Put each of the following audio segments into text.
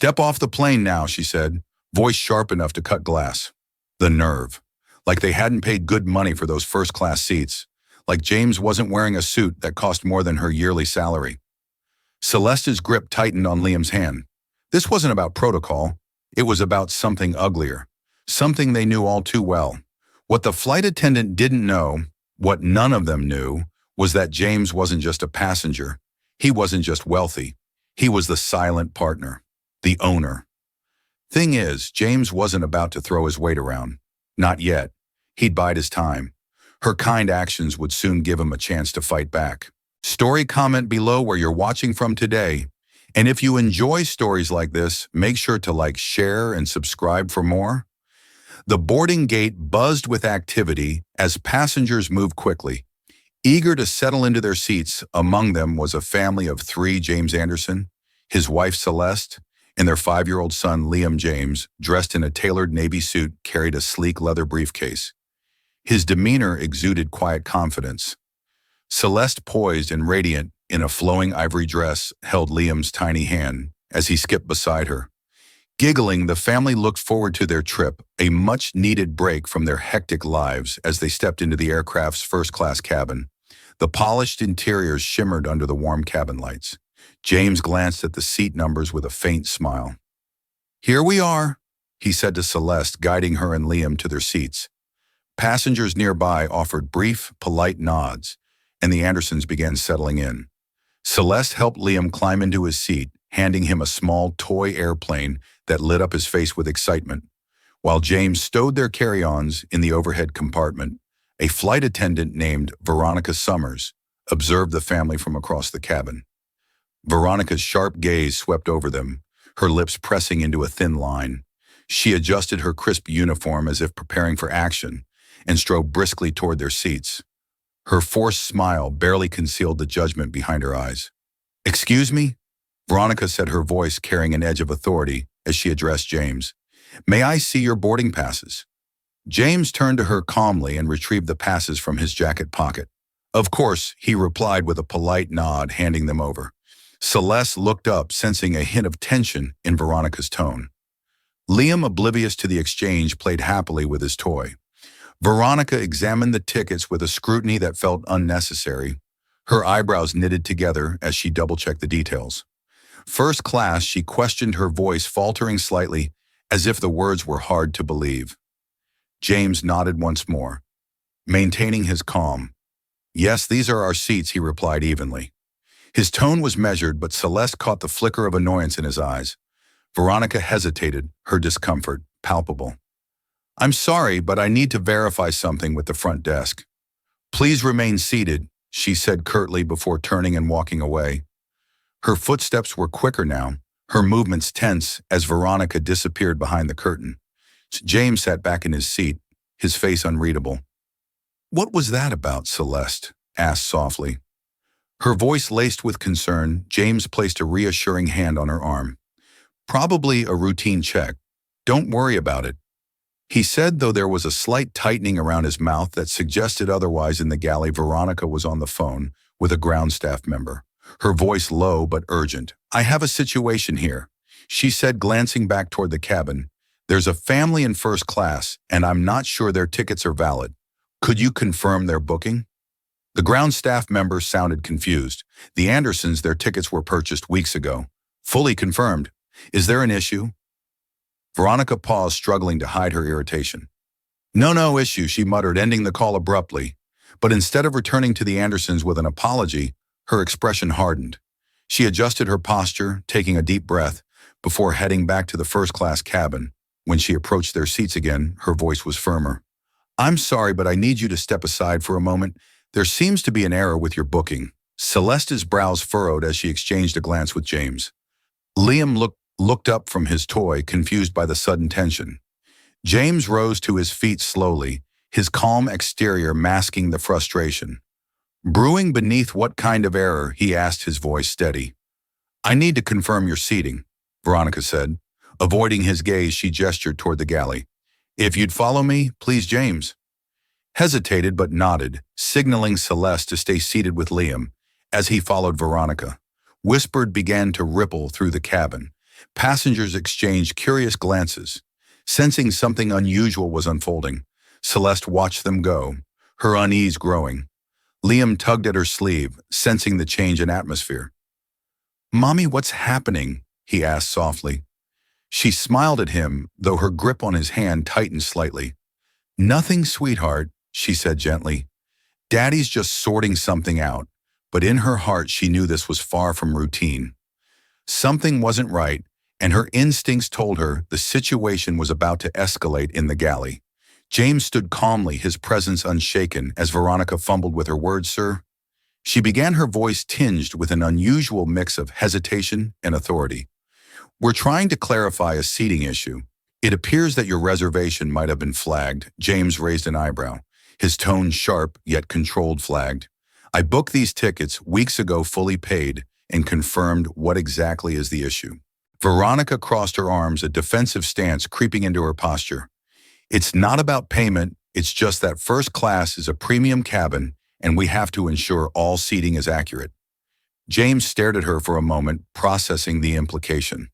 "Step off the plane now," she said, voice sharp enough to cut glass. The nerve. Like they hadn't paid good money for those first-class seats. Like James wasn't wearing a suit that cost more than her yearly salary. Celeste's grip tightened on Liam's hand. This wasn't about protocol. It was about something uglier. Something they knew all too well. What the flight attendant didn't know, what none of them knew, was that James wasn't just a passenger. He wasn't just wealthy. He was the silent partner. The owner. Thing is, James wasn't about to throw his weight around. Not yet. He'd bide his time. Her kind actions would soon give him a chance to fight back. Story comment below where you're watching from today. And if you enjoy stories like this, make sure to like, share, and subscribe for more. The boarding gate buzzed with activity as passengers moved quickly. Eager to settle into their seats, among them was a family of 3: James Anderson, his wife Celeste, and their 5-year-old son Liam James, dressed in a tailored navy suit, carried a sleek leather briefcase. His demeanor exuded quiet confidence. Celeste, poised and radiant in a flowing ivory dress, held Liam's tiny hand as he skipped beside her. Giggling, the family looked forward to their trip, a much-needed break from their hectic lives as they stepped into the aircraft's first-class cabin. The polished interiors shimmered under the warm cabin lights. James glanced at the seat numbers with a faint smile. "Here we are," he said to Celeste, guiding her and Liam to their seats. Passengers nearby offered brief, polite nods, and the Andersons began settling in. Celeste helped Liam climb into his seat, handing him a small toy airplane that lit up his face with excitement. While James stowed their carry-ons in the overhead compartment, a flight attendant named Veronica Summers observed the family from across the cabin. Veronica's sharp gaze swept over them, her lips pressing into a thin line. She adjusted her crisp uniform as if preparing for action and strode briskly toward their seats. Her forced smile barely concealed the judgment behind her eyes. "Excuse me?" Veronica said, her voice carrying an edge of authority as she addressed James. "May I see your boarding passes?" James turned to her calmly and retrieved the passes from his jacket pocket. "Of course," he replied with a polite nod, handing them over. Celeste looked up, sensing a hint of tension in Veronica's tone. Liam, oblivious to the exchange, played happily with his toy. Veronica examined the tickets with a scrutiny that felt unnecessary. Her eyebrows knitted together as she double-checked the details. First class, she questioned, her voice faltering slightly, as if the words were hard to believe. James nodded once more, maintaining his calm. "Yes, these are our seats," he replied evenly. His tone was measured, but Celeste caught the flicker of annoyance in his eyes. Veronica hesitated, her discomfort palpable. "I'm sorry, but I need to verify something with the front desk." "Please remain seated," she said curtly before turning and walking away. Her footsteps were quicker now, her movements tense as Veronica disappeared behind the curtain. James sat back in his seat, his face unreadable. "What was that about?" Celeste asked softly. Her voice laced with concern, James placed a reassuring hand on her arm. "Probably a routine check. Don't worry about it," he said, though there was a slight tightening around his mouth that suggested otherwise. In the galley, Veronica was on the phone with a ground staff member, her voice low but urgent. "I have a situation here," she said, glancing back toward the cabin. "There's a family in first class, and I'm not sure their tickets are valid. Could you confirm their booking?" The ground staff member sounded confused. "The Andersons, their tickets were purchased weeks ago. Fully confirmed. Is there an issue?" Veronica paused, struggling to hide her irritation. No issue," she muttered, ending the call abruptly. But instead of returning to the Andersons with an apology, her expression hardened. She adjusted her posture, taking a deep breath, before heading back to the first-class cabin. When she approached their seats again, her voice was firmer. "I'm sorry, but I need you to step aside for a moment. There seems to be an error with your booking." Celeste's brows furrowed as she exchanged a glance with James. Liam looked up from his toy, confused by the sudden tension. James rose to his feet slowly, his calm exterior masking the frustration. "Brewing beneath what kind of error?" he asked, his voice steady. "I need to confirm your seating," Veronica said. Avoiding his gaze, she gestured toward the galley. "If you'd follow me, please, James." Hesitated but nodded, signaling Celeste to stay seated with Liam as he followed Veronica. Whispered began to ripple through the cabin. Passengers exchanged curious glances. Sensing something unusual was unfolding, Celeste watched them go, her unease growing. Liam tugged at her sleeve, sensing the change in atmosphere. "Mommy, what's happening?" he asked softly. She smiled at him, though her grip on his hand tightened slightly. "Nothing, sweetheart," she said gently. "Daddy's just sorting something out," but in her heart she knew this was far from routine. Something wasn't right, and her instincts told her the situation was about to escalate in the galley. James stood calmly, his presence unshaken, as Veronica fumbled with her words. "Sir?" She began, her voice tinged with an unusual mix of hesitation and authority. "We're trying to clarify a seating issue. It appears that your reservation might have been flagged." James raised an eyebrow, his tone sharp yet controlled. "Flagged? I booked these tickets weeks ago, fully paid, and confirmed. What exactly is the issue?" Veronica crossed her arms, a defensive stance creeping into her posture. "It's not about payment, it's just that first class is a premium cabin, and we have to ensure all seating is accurate." James stared at her for a moment, processing the implication.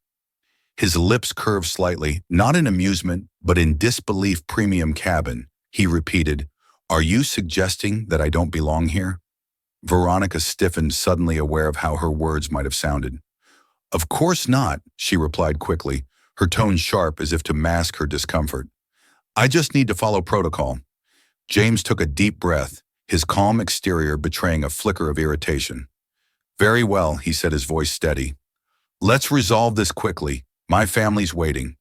His lips curved slightly, not in amusement, but in disbelief. "Premium cabin," he repeated. "Are you suggesting that I don't belong here?" Veronica stiffened, suddenly aware of how her words might have sounded. "Of course not," she replied quickly, her tone sharp as if to mask her discomfort. "I just need to follow protocol." James took a deep breath, his calm exterior betraying a flicker of irritation. "Very well," he said, his voice steady. "Let's resolve this quickly. My family's waiting."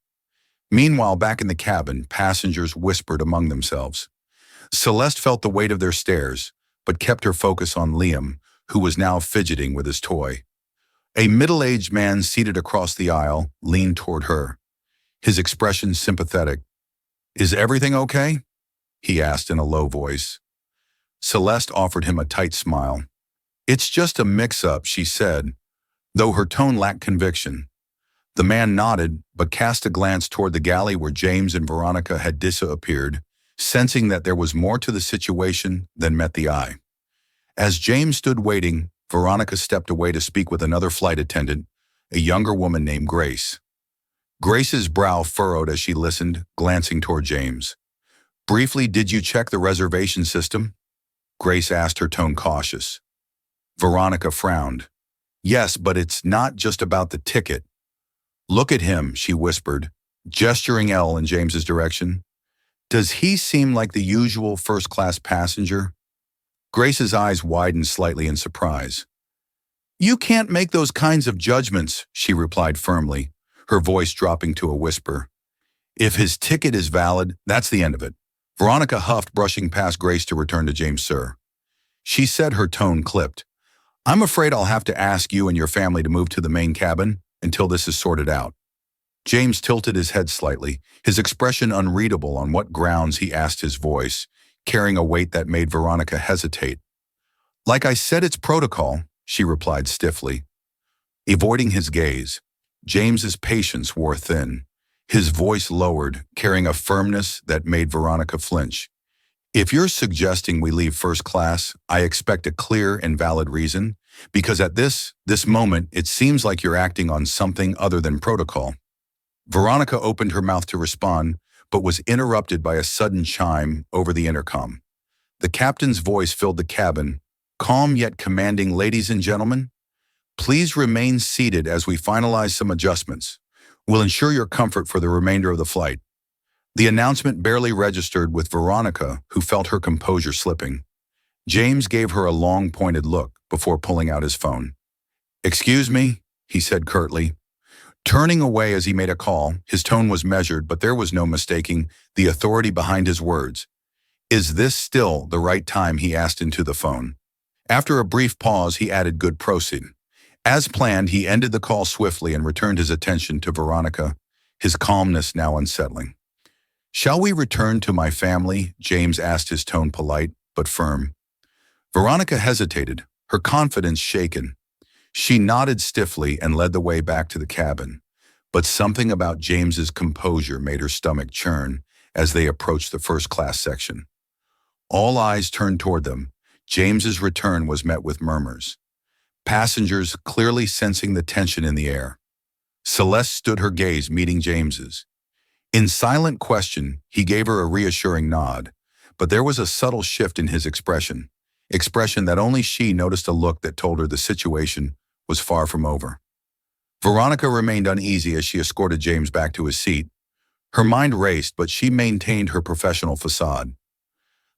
Meanwhile, back in the cabin, passengers whispered among themselves. Celeste felt the weight of their stares, but kept her focus on Liam, who was now fidgeting with his toy. A middle-aged man seated across the aisle leaned toward her, his expression sympathetic. "Is everything okay?" he asked in a low voice. Celeste offered him a tight smile. "It's just a mix-up," she said, though her tone lacked conviction. The man nodded, but cast a glance toward the galley where James and Veronica had disappeared, sensing that there was more to the situation than met the eye. As James stood waiting, Veronica stepped away to speak with another flight attendant, a younger woman named Grace. Grace's brow furrowed as she listened, glancing toward James. "Briefly, did you check the reservation system?" Grace asked, her tone cautious. Veronica frowned. "Yes, but it's not just about the ticket." "Look at him," she whispered, gesturing in James's direction. "Does he seem like the usual first-class passenger?" Grace's eyes widened slightly in surprise. "You can't make those kinds of judgments," she replied firmly, her voice dropping to a whisper. "If his ticket is valid, that's the end of it." Veronica huffed, brushing past Grace to return to James. "Sir," she said, her tone clipped. "I'm afraid I'll have to ask you and your family to move to the main cabin until this is sorted out." James tilted his head slightly, his expression unreadable. On what grounds, he asked, his voice carrying a weight that made Veronica hesitate. "Like I said, it's protocol," she replied stiffly. Avoiding his gaze, James's patience wore thin. His voice lowered, carrying a firmness that made Veronica flinch. "If you're suggesting we leave first class, I expect a clear and valid reason, because at this moment, it seems like you're acting on something other than protocol." Veronica opened her mouth to respond, but was interrupted by a sudden chime over the intercom. The captain's voice filled the cabin, calm yet commanding. "Ladies and gentlemen, please remain seated as we finalize some adjustments. We'll ensure your comfort for the remainder of the flight." The announcement barely registered with Veronica, who felt her composure slipping. James gave her a long, pointed look before pulling out his phone. "Excuse me," he said curtly. Turning away as he made a call, his tone was measured, but there was no mistaking the authority behind his words. "Is this still the right time?" he asked into the phone. After a brief pause, he added, "Good, proceed." As planned, he ended the call swiftly and returned his attention to Veronica, his calmness now unsettling. "Shall we return to my family?" James asked, his tone polite but firm. Veronica hesitated, her confidence shaken. She nodded stiffly and led the way back to the cabin, but something about James's composure made her stomach churn as they approached the first-class section. All eyes turned toward them. James's return was met with murmurs, passengers clearly sensing the tension in the air. Celeste stood her gaze meeting James's. In silent question, he gave her a reassuring nod, but there was a subtle shift in his expression that only she noticed, a look that told her the situation was far from over. Veronica remained uneasy as she escorted James back to his seat. Her mind raced, but she maintained her professional facade.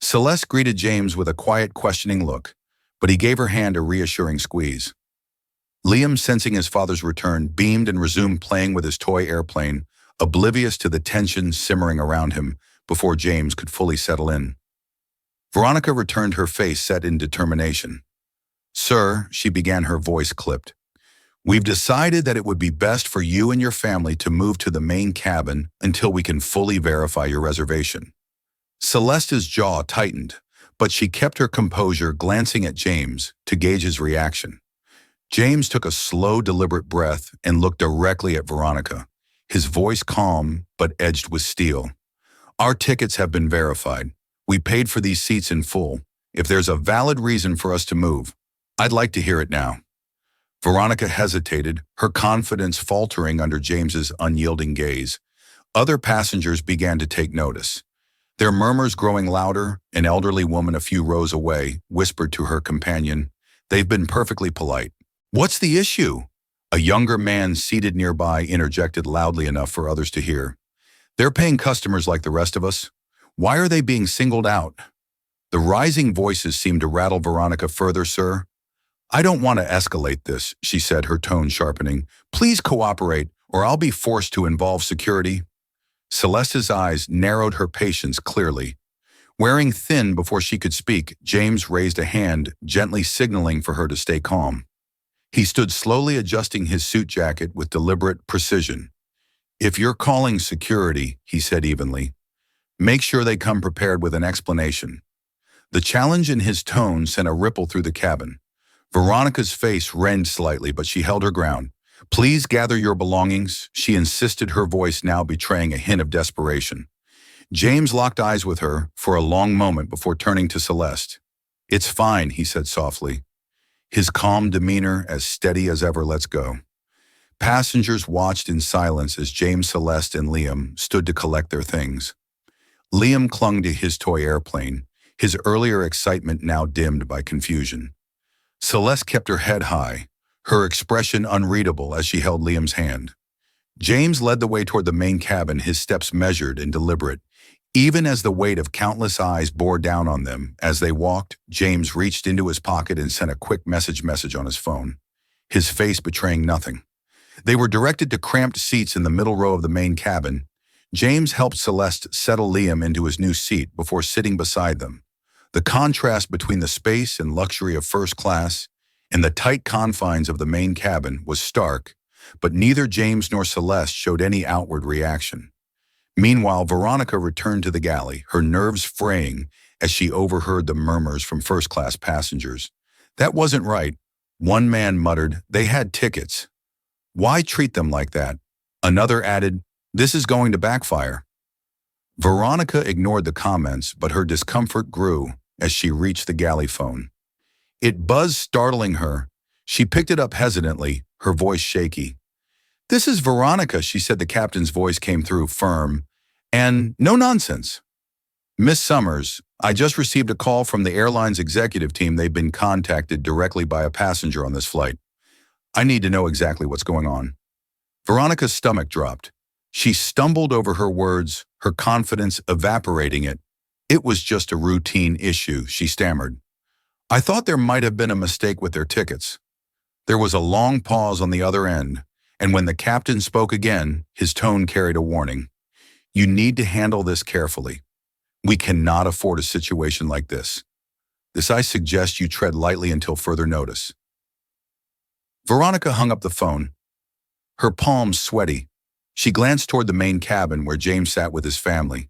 Celeste greeted James with a quiet, questioning look, but he gave her hand a reassuring squeeze. Liam, sensing his father's return, beamed and resumed playing with his toy airplane, oblivious to the tension simmering around him before James could fully settle in. Veronica returned, her face set in determination. "Sir," she began, her voice clipped, "we've decided that it would be best for you and your family to move to the main cabin until we can fully verify your reservation." Celeste's jaw tightened, but she kept her composure, glancing at James to gauge his reaction. James took a slow, deliberate breath and looked directly at Veronica, his voice calm but edged with steel. "Our tickets have been verified. We paid for these seats in full. If there's a valid reason for us to move, I'd like to hear it now." Veronica hesitated, her confidence faltering under James's unyielding gaze. Other passengers began to take notice. Their murmurs growing louder, an elderly woman a few rows away whispered to her companion, "They've been perfectly polite." "What's the issue?" A younger man seated nearby interjected loudly enough for others to hear. "They're paying customers like the rest of us. Why are they being singled out?" The rising voices seemed to rattle Veronica further. "Sir, I don't want to escalate this," she said, her tone sharpening. "Please cooperate, or I'll be forced to involve security." Celeste's eyes narrowed, her patience clearly. Wearing thin before she could speak, James raised a hand, gently signaling for her to stay calm. He stood slowly, adjusting his suit jacket with deliberate precision. "If you're calling security," he said evenly, "make sure they come prepared with an explanation." The challenge in his tone sent a ripple through the cabin. Veronica's face wrenched slightly, but she held her ground. "Please gather your belongings," she insisted, her voice now betraying a hint of desperation. James locked eyes with her for a long moment before turning to Celeste. "It's fine," he said softly, his calm demeanor as steady as ever. "Let's go." Passengers watched in silence as James, Celeste, and Liam stood to collect their things. Liam clung to his toy airplane, his earlier excitement now dimmed by confusion. Celeste kept her head high, her expression unreadable as she held Liam's hand. James led the way toward the main cabin, his steps measured and deliberate. Even as the weight of countless eyes bore down on them as they walked, James reached into his pocket and sent a quick message on his phone, his face betraying nothing. They were directed to cramped seats in the middle row of the main cabin. James helped Celeste settle Liam into his new seat before sitting beside them. The contrast between the space and luxury of first class and the tight confines of the main cabin was stark, but neither James nor Celeste showed any outward reaction. Meanwhile, Veronica returned to the galley, her nerves fraying as she overheard the murmurs from first-class passengers. "That wasn't right," one man muttered. "They had tickets. Why treat them like that?" Another added, "This is going to backfire." Veronica ignored the comments, but her discomfort grew as she reached the galley phone. It buzzed, startling her. She picked it up hesitantly, her voice shaky. "This is Veronica," she said. The captain's voice came through, firm and no nonsense. "Miss Summers, I just received a call from the airline's executive team. They've been contacted directly by a passenger on this flight. I need to know exactly what's going on." Veronica's stomach dropped. She stumbled over her words, her confidence evaporating. It was just a routine issue," she stammered. "I thought there might have been a mistake with their tickets." There was a long pause on the other end, and when the captain spoke again, his tone carried a warning. "You need to handle this carefully. We cannot afford a situation like this. I suggest you tread lightly until further notice." Veronica hung up the phone, her palms sweaty. She glanced toward the main cabin where James sat with his family,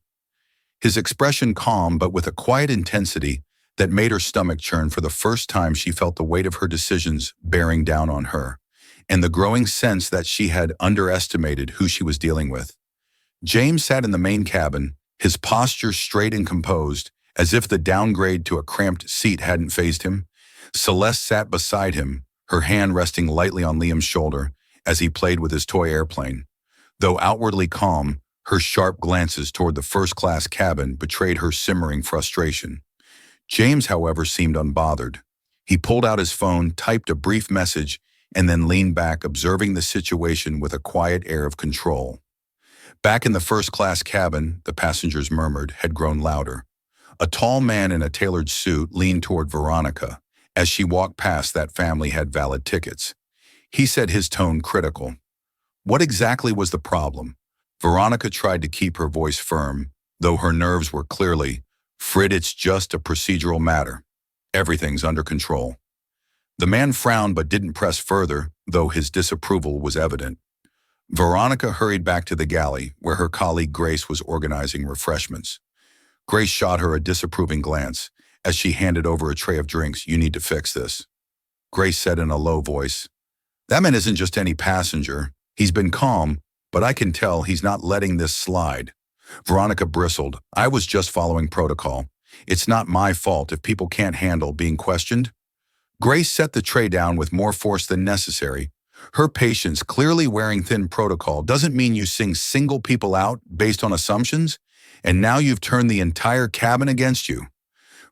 his expression calm but with a quiet intensity that made her stomach churn. For the first time, she felt the weight of her decisions bearing down on her, and the growing sense that she had underestimated who she was dealing with. James sat in the main cabin, his posture straight and composed, as if the downgrade to a cramped seat hadn't fazed him. Celeste sat beside him, her hand resting lightly on Liam's shoulder, as he played with his toy airplane. Though outwardly calm, her sharp glances toward the first-class cabin betrayed her simmering frustration. James, however, seemed unbothered. He pulled out his phone, typed a brief message, and then leaned back, observing the situation with a quiet air of control. Back in the first-class cabin, the passengers murmured had grown louder. A tall man in a tailored suit leaned toward Veronica. As she walked past, that family had valid tickets. He said, his tone critical. What exactly was the problem? Veronica tried to keep her voice firm, though her nerves were clearly, "Frid, it's just a procedural matter. Everything's under control." The man frowned but didn't press further, though his disapproval was evident. Veronica hurried back to the galley, where her colleague Grace was organizing refreshments. Grace shot her a disapproving glance. As she handed over a tray of drinks, "You need to fix this." Grace said in a low voice, "That man isn't just any passenger. He's been calm, but I can tell he's not letting this slide." Veronica bristled. "I was just following protocol. It's not my fault if people can't handle being questioned." Grace set the tray down with more force than necessary. Her patience, clearly wearing thin protocol, doesn't mean you single people out based on assumptions, and now you've turned the entire cabin against you.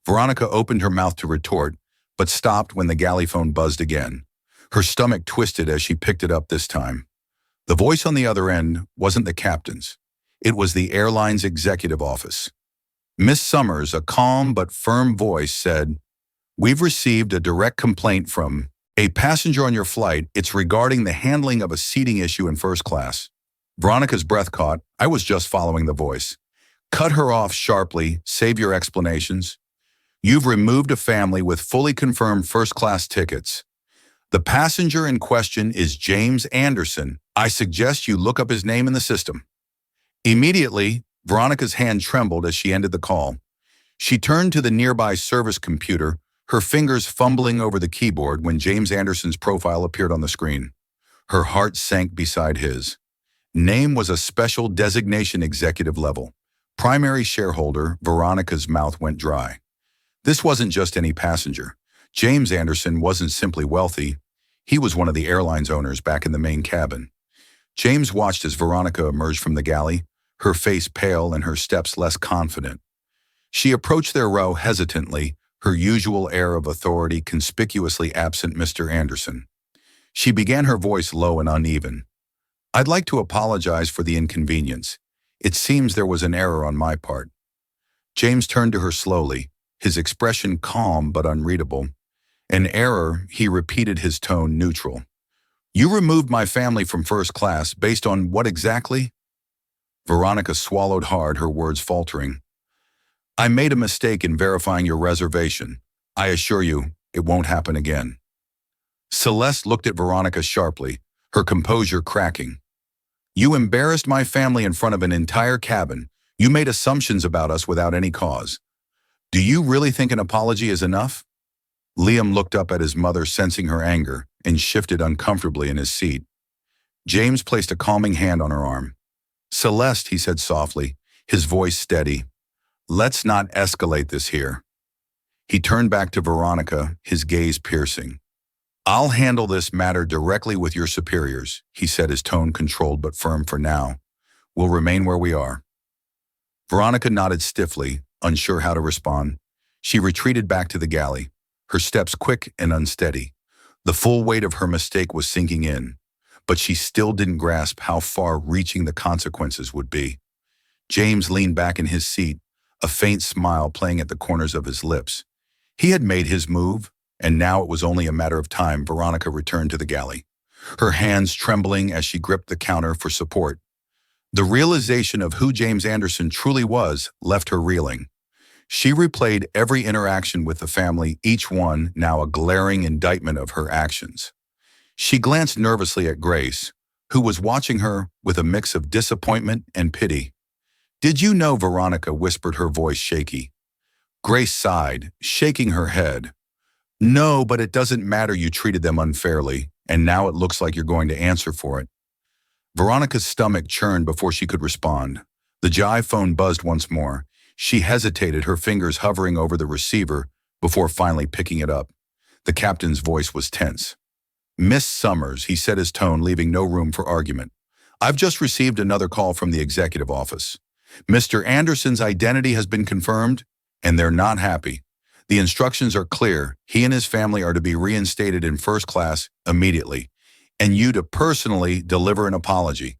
Veronica opened her mouth to retort, but stopped when the galley phone buzzed again. Her stomach twisted as she picked it up this time. The voice on the other end wasn't the captain's. It was the airline's executive office. Miss Summers, a calm but firm voice, said, "We've received a direct complaint from a passenger on your flight. It's regarding the handling of a seating issue in first class." Veronica's breath caught. "I was just following the voice." Cut her off sharply. "Save your explanations. You've removed a family with fully confirmed first-class tickets. The passenger in question is James Anderson. I suggest you look up his name in the system." Immediately, Veronica's hand trembled as she ended the call. She turned to the nearby service computer, her fingers fumbling over the keyboard when James Anderson's profile appeared on the screen. Her heart sank beside his. Name was a special designation executive level. Primary shareholder. Veronica's mouth went dry. This wasn't just any passenger. James Anderson wasn't simply wealthy. He was one of the airline's owners back in the main cabin. James watched as Veronica emerged from the galley, her face pale and her steps less confident. She approached their row hesitantly, her usual air of authority conspicuously absent. "Mr. Anderson." She began, her voice low and uneven. "I'd like to apologize for the inconvenience. It seems there was an error on my part." James turned to her slowly, his expression calm but unreadable. "An error," he repeated, his tone neutral. "You removed my family from first class based on what exactly?" Veronica swallowed hard, her words faltering. "I made a mistake in verifying your reservation. I assure you, it won't happen again." Celeste looked at Veronica sharply, her composure cracking. "You embarrassed my family in front of an entire cabin. You made assumptions about us without any cause. Do you really think an apology is enough?" Liam looked up at his mother, sensing her anger, and shifted uncomfortably in his seat. James placed a calming hand on her arm. "Celeste," he said softly, his voice steady, "let's not escalate this here." He turned back to Veronica, his gaze piercing. "I'll handle this matter directly with your superiors," he said, his tone controlled but firm. "For now, we'll remain where we are." Veronica nodded stiffly, unsure how to respond. She retreated back to the galley, her steps quick and unsteady. The full weight of her mistake was sinking in, but she still didn't grasp how far-reaching the consequences would be. James leaned back in his seat, a faint smile playing at the corners of his lips. He had made his move, and now it was only a matter of time. Veronica returned to the galley, her hands trembling as she gripped the counter for support. The realization of who James Anderson truly was left her reeling. She replayed every interaction with the family, each one now a glaring indictment of her actions. She glanced nervously at Grace, who was watching her with a mix of disappointment and pity. "Did you know?" Veronica whispered, her voice shaky. Grace sighed, shaking her head. "No, but it doesn't matter. You treated them unfairly, and now it looks like you're going to answer for it." Veronica's stomach churned before she could respond. The jive phone buzzed once more. She hesitated, her fingers hovering over the receiver before finally picking it up. The captain's voice was tense. Miss Summers, he set his tone, leaving no room for argument. I've just received another call from the executive office. Mr. Anderson's identity has been confirmed, and they're not happy. The instructions are clear. He and his family are to be reinstated in first class immediately, and you to personally deliver an apology.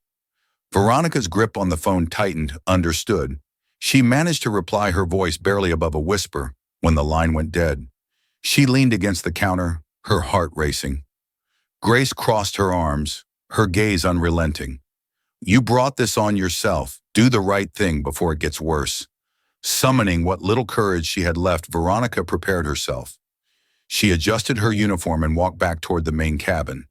Veronica's grip on the phone tightened. Understood. She managed to reply, her voice barely above a whisper, when the line went dead. She leaned against the counter, her heart racing. Grace crossed her arms, her gaze unrelenting. You brought this on yourself. Do the right thing before it gets worse. Summoning what little courage she had left, Veronica prepared herself. She adjusted her uniform and walked back toward the main cabin.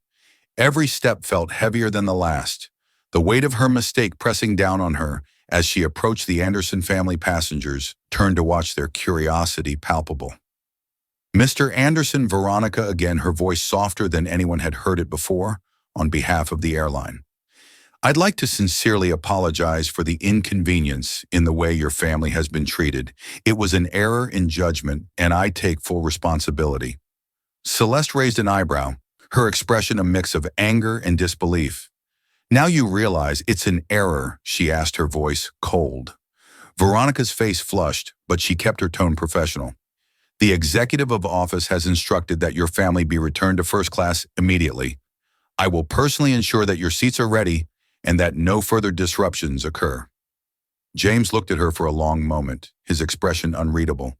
Every step felt heavier than the last, the weight of her mistake pressing down on her. As she approached the Anderson family, passengers turned to watch, their curiosity palpable. Mr. Anderson, Veronica again, her voice softer than anyone had heard it before, on behalf of the airline. I'd like to sincerely apologize for the inconvenience in the way your family has been treated. It was an error in judgment, and I take full responsibility. Celeste raised an eyebrow, her expression a mix of anger and disbelief. Now you realize it's an error, she asked, her voice cold. Veronica's face flushed, but she kept her tone professional. The executive of office has instructed that your family be returned to first class immediately. I will personally ensure that your seats are ready and that no further disruptions occur. James looked at her for a long moment, his expression unreadable.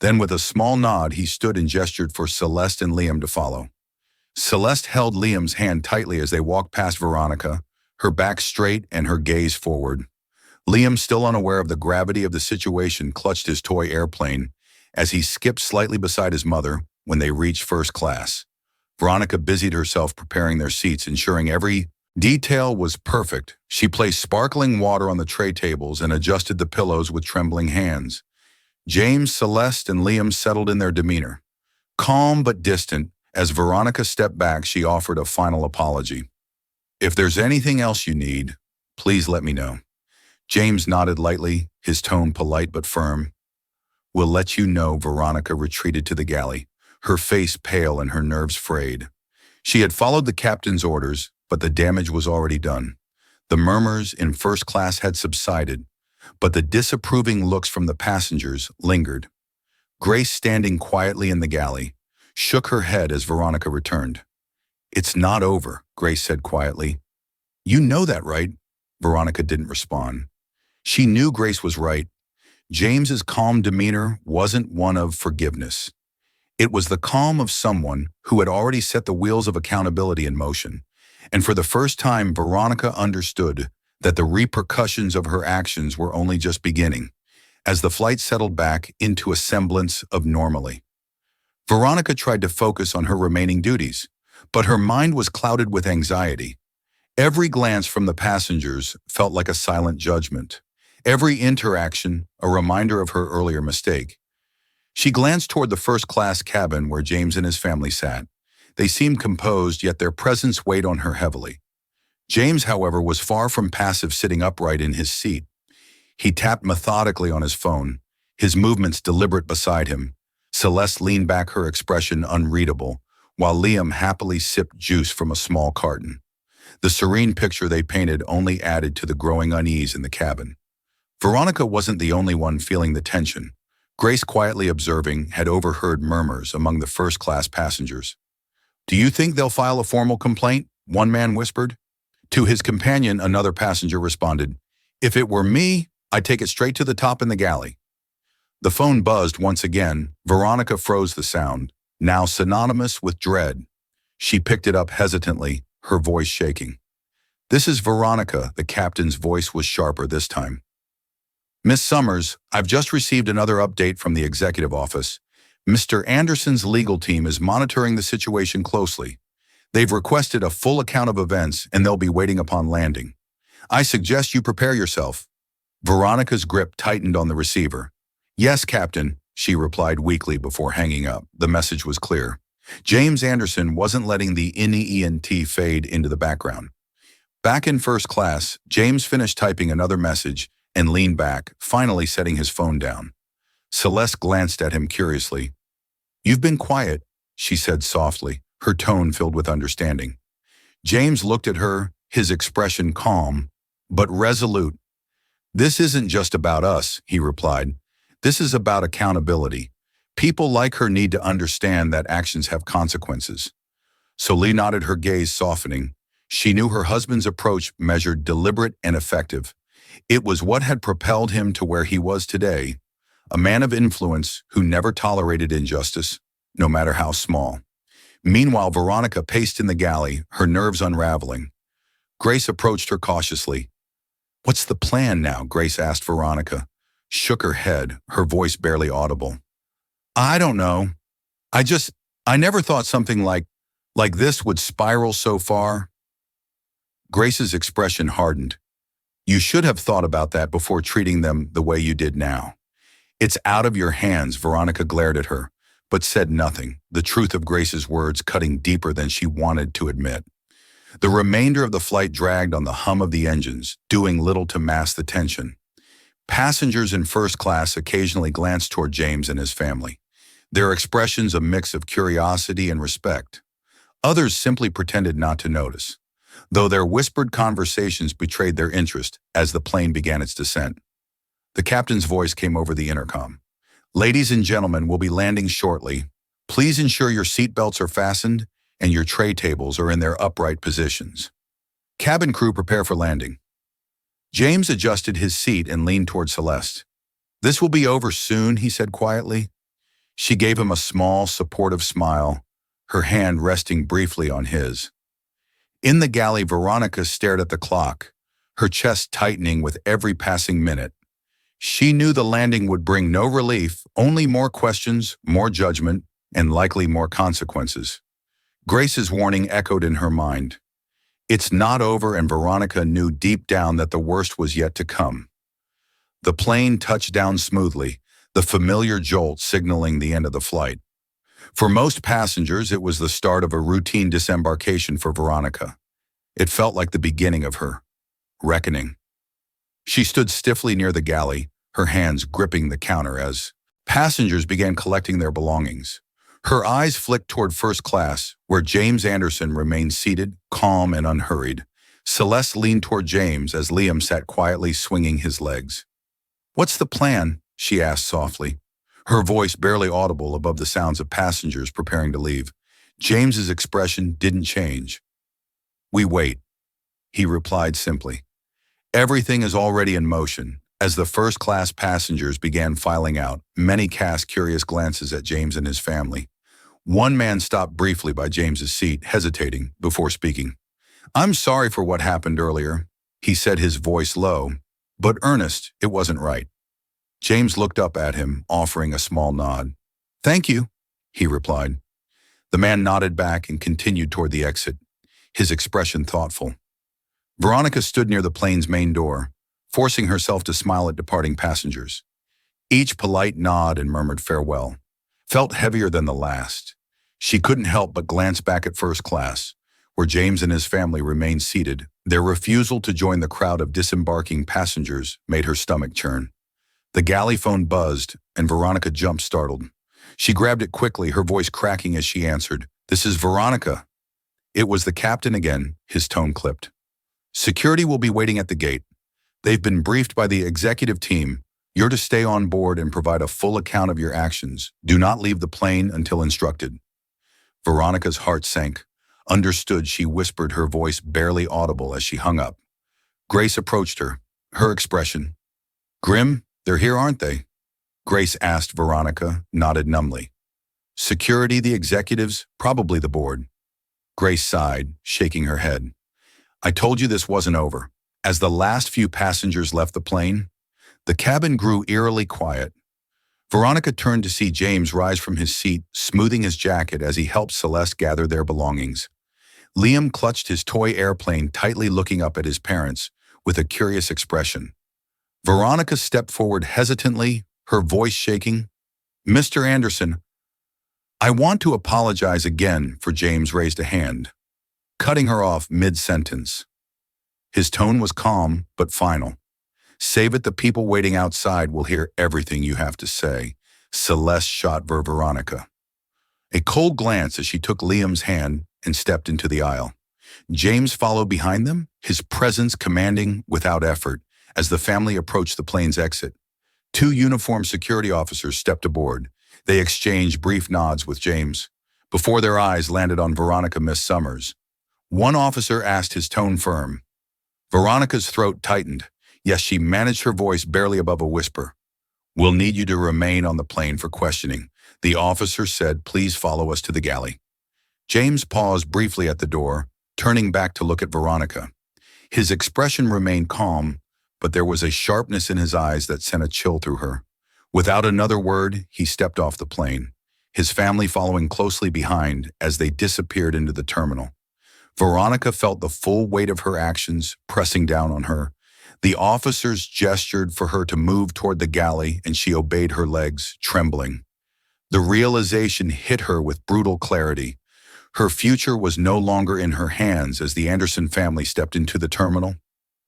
Then with a small nod, he stood and gestured for Celeste and Liam to follow. Celeste held Liam's hand tightly as they walked past Veronica, her back straight and her gaze forward. Liam, still unaware of the gravity of the situation, clutched his toy airplane as he skipped slightly beside his mother when they reached first class. Veronica busied herself preparing their seats, ensuring every detail was perfect. She placed sparkling water on the tray tables and adjusted the pillows with trembling hands. James, Celeste, and Liam settled in, their demeanor calm but distant. As Veronica stepped back, she offered a final apology. If there's anything else you need, please let me know. James nodded lightly, his tone polite but firm. We'll let you know. Veronica retreated to the galley, her face pale and her nerves frayed. She had followed the captain's orders, but the damage was already done. The murmurs in first class had subsided, but the disapproving looks from the passengers lingered. Grace, standing quietly in the galley, shook her head as Veronica returned. It's not over, Grace said quietly. You know that, right? Veronica didn't respond. She knew Grace was right. James's calm demeanor wasn't one of forgiveness. It was the calm of someone who had already set the wheels of accountability in motion. And for the first time, Veronica understood that the repercussions of her actions were only just beginning, as the flight settled back into a semblance of normalcy. Veronica tried to focus on her remaining duties, but her mind was clouded with anxiety. Every glance from the passengers felt like a silent judgment. Every interaction, a reminder of her earlier mistake. She glanced toward the first-class cabin where James and his family sat. They seemed composed, yet their presence weighed on her heavily. James, however, was far from passive, sitting upright in his seat. He tapped methodically on his phone, his movements deliberate beside him. Celeste leaned back, her expression unreadable, while Liam happily sipped juice from a small carton. The serene picture they painted only added to the growing unease in the cabin. Veronica wasn't the only one feeling the tension. Grace, quietly observing, had overheard murmurs among the first-class passengers. Do you think they'll file a formal complaint? One man whispered. To his companion, another passenger responded, If it were me, I'd take it straight to the top in the galley. The phone buzzed once again. Veronica froze the sound, now synonymous with dread. She picked it up hesitantly, her voice shaking. This is Veronica. The captain's voice was sharper this time. Miss Summers, I've just received another update from the executive office. Mr. Anderson's legal team is monitoring the situation closely. They've requested a full account of events, and they'll be waiting upon landing. I suggest you prepare yourself. Veronica's grip tightened on the receiver. Yes, Captain, she replied weakly before hanging up. The message was clear. James Anderson wasn't letting the NENT fade into the background. Back in first class, James finished typing another message and leaned back, finally setting his phone down. Celeste glanced at him curiously. You've been quiet, she said softly, her tone filled with understanding. James looked at her, his expression calm, but resolute. "This isn't just about us," he replied. "This is about accountability. People like her need to understand that actions have consequences." So Lee nodded, her gaze softening. She knew her husband's approach measured, deliberate, and effective. It was what had propelled him to where he was today, a man of influence who never tolerated injustice, no matter how small. Meanwhile, Veronica paced in the galley, her nerves unraveling. Grace approached her cautiously. "What's the plan now?" Grace asked. Veronica shook her head, her voice barely audible. "I don't know. I never thought something like this would spiral so far." Grace's expression hardened. "You should have thought about that before treating them the way you did now." "It's out of your hands," Veronica glared at her, but said nothing, the truth of Grace's words cutting deeper than she wanted to admit. The remainder of the flight dragged on the hum of the engines, doing little to mask the tension. Passengers in first class occasionally glanced toward James and his family, their expressions a mix of curiosity and respect. Others simply pretended not to notice, though their whispered conversations betrayed their interest as the plane began its descent. The captain's voice came over the intercom. "Ladies and gentlemen, we'll be landing shortly. Please ensure your seatbelts are fastened and your tray tables are in their upright positions. Cabin crew, prepare for landing." James adjusted his seat and leaned toward Celeste. "This will be over soon," he said quietly. She gave him a small, supportive smile, her hand resting briefly on his. In the galley, Veronica stared at the clock, her chest tightening with every passing minute. She knew the landing would bring no relief, only more questions, more judgment, and likely more consequences. Grace's warning echoed in her mind. It's not over, and Veronica knew deep down that the worst was yet to come. The plane touched down smoothly, the familiar jolt signaling the end of the flight. For most passengers, it was the start of a routine disembarkation. For Veronica, it felt like the beginning of her reckoning. She stood stiffly near the galley, her hands gripping the counter as passengers began collecting their belongings. Her eyes flicked toward first class, where James Anderson remained seated, calm and unhurried. Celeste leaned toward James as Liam sat quietly swinging his legs. "What's the plan?" she asked softly, her voice barely audible above the sounds of passengers preparing to leave. James's expression didn't change. "We wait," he replied simply. Everything is already in motion. As the first-class passengers began filing out, many cast curious glances at James and his family. One man stopped briefly by James's seat, hesitating before speaking. "I'm sorry for what happened earlier," he said, his voice low, but earnest. It wasn't right. James looked up at him, offering a small nod. "Thank you," he replied. The man nodded back and continued toward the exit, his expression thoughtful. Veronica stood near the plane's main door, forcing herself to smile at departing passengers. Each polite nod and murmured farewell felt heavier than the last. She couldn't help but glance back at first class, where James and his family remained seated. Their refusal to join the crowd of disembarking passengers made her stomach churn. The galley phone buzzed, and Veronica jumped, startled. She grabbed it quickly, her voice cracking as she answered. "This is Veronica." It was the captain again, his tone clipped. "Security will be waiting at the gate. They've been briefed by the executive team. You're to stay on board and provide a full account of your actions. Do not leave the plane until instructed." Veronica's heart sank. "Understood," she whispered, her voice barely audible as she hung up. Grace approached her, her expression grim. "They're here, aren't they?" Grace asked. Veronica nodded numbly. "Security, the executives, probably the board." Grace sighed, shaking her head. "I told you this wasn't over." As the last few passengers left the plane, the cabin grew eerily quiet. Veronica turned to see James rise from his seat, smoothing his jacket as he helped Celeste gather their belongings. Liam clutched his toy airplane tightly, looking up at his parents with a curious expression. Veronica stepped forward hesitantly, her voice shaking. "Mr. Anderson, I want to apologize again for..." James raised a hand, cutting her off mid-sentence. His tone was calm but final. "Save it, the people waiting outside will hear everything you have to say." Celeste shot Veronica. A cold glance as she took Liam's hand and stepped into the aisle. James followed behind them, his presence commanding without effort as the family approached the plane's exit. Two uniformed security officers stepped aboard. They exchanged brief nods with James before their eyes landed on Veronica Miss Summers. One officer asked, his tone firm. Veronica's throat tightened. Yes, she managed her voice barely above a whisper. We'll need you to remain on the plane for questioning. The officer said, please follow us to the galley. James paused briefly at the door, turning back to look at Veronica. His expression remained calm, but there was a sharpness in his eyes that sent a chill through her. Without another word, he stepped off the plane, his family following closely behind as they disappeared into the terminal. Veronica felt the full weight of her actions pressing down on her. The officers gestured for her to move toward the galley, and she obeyed, her legs trembling. The realization hit her with brutal clarity. Her future was no longer in her hands as the Anderson family stepped into the terminal.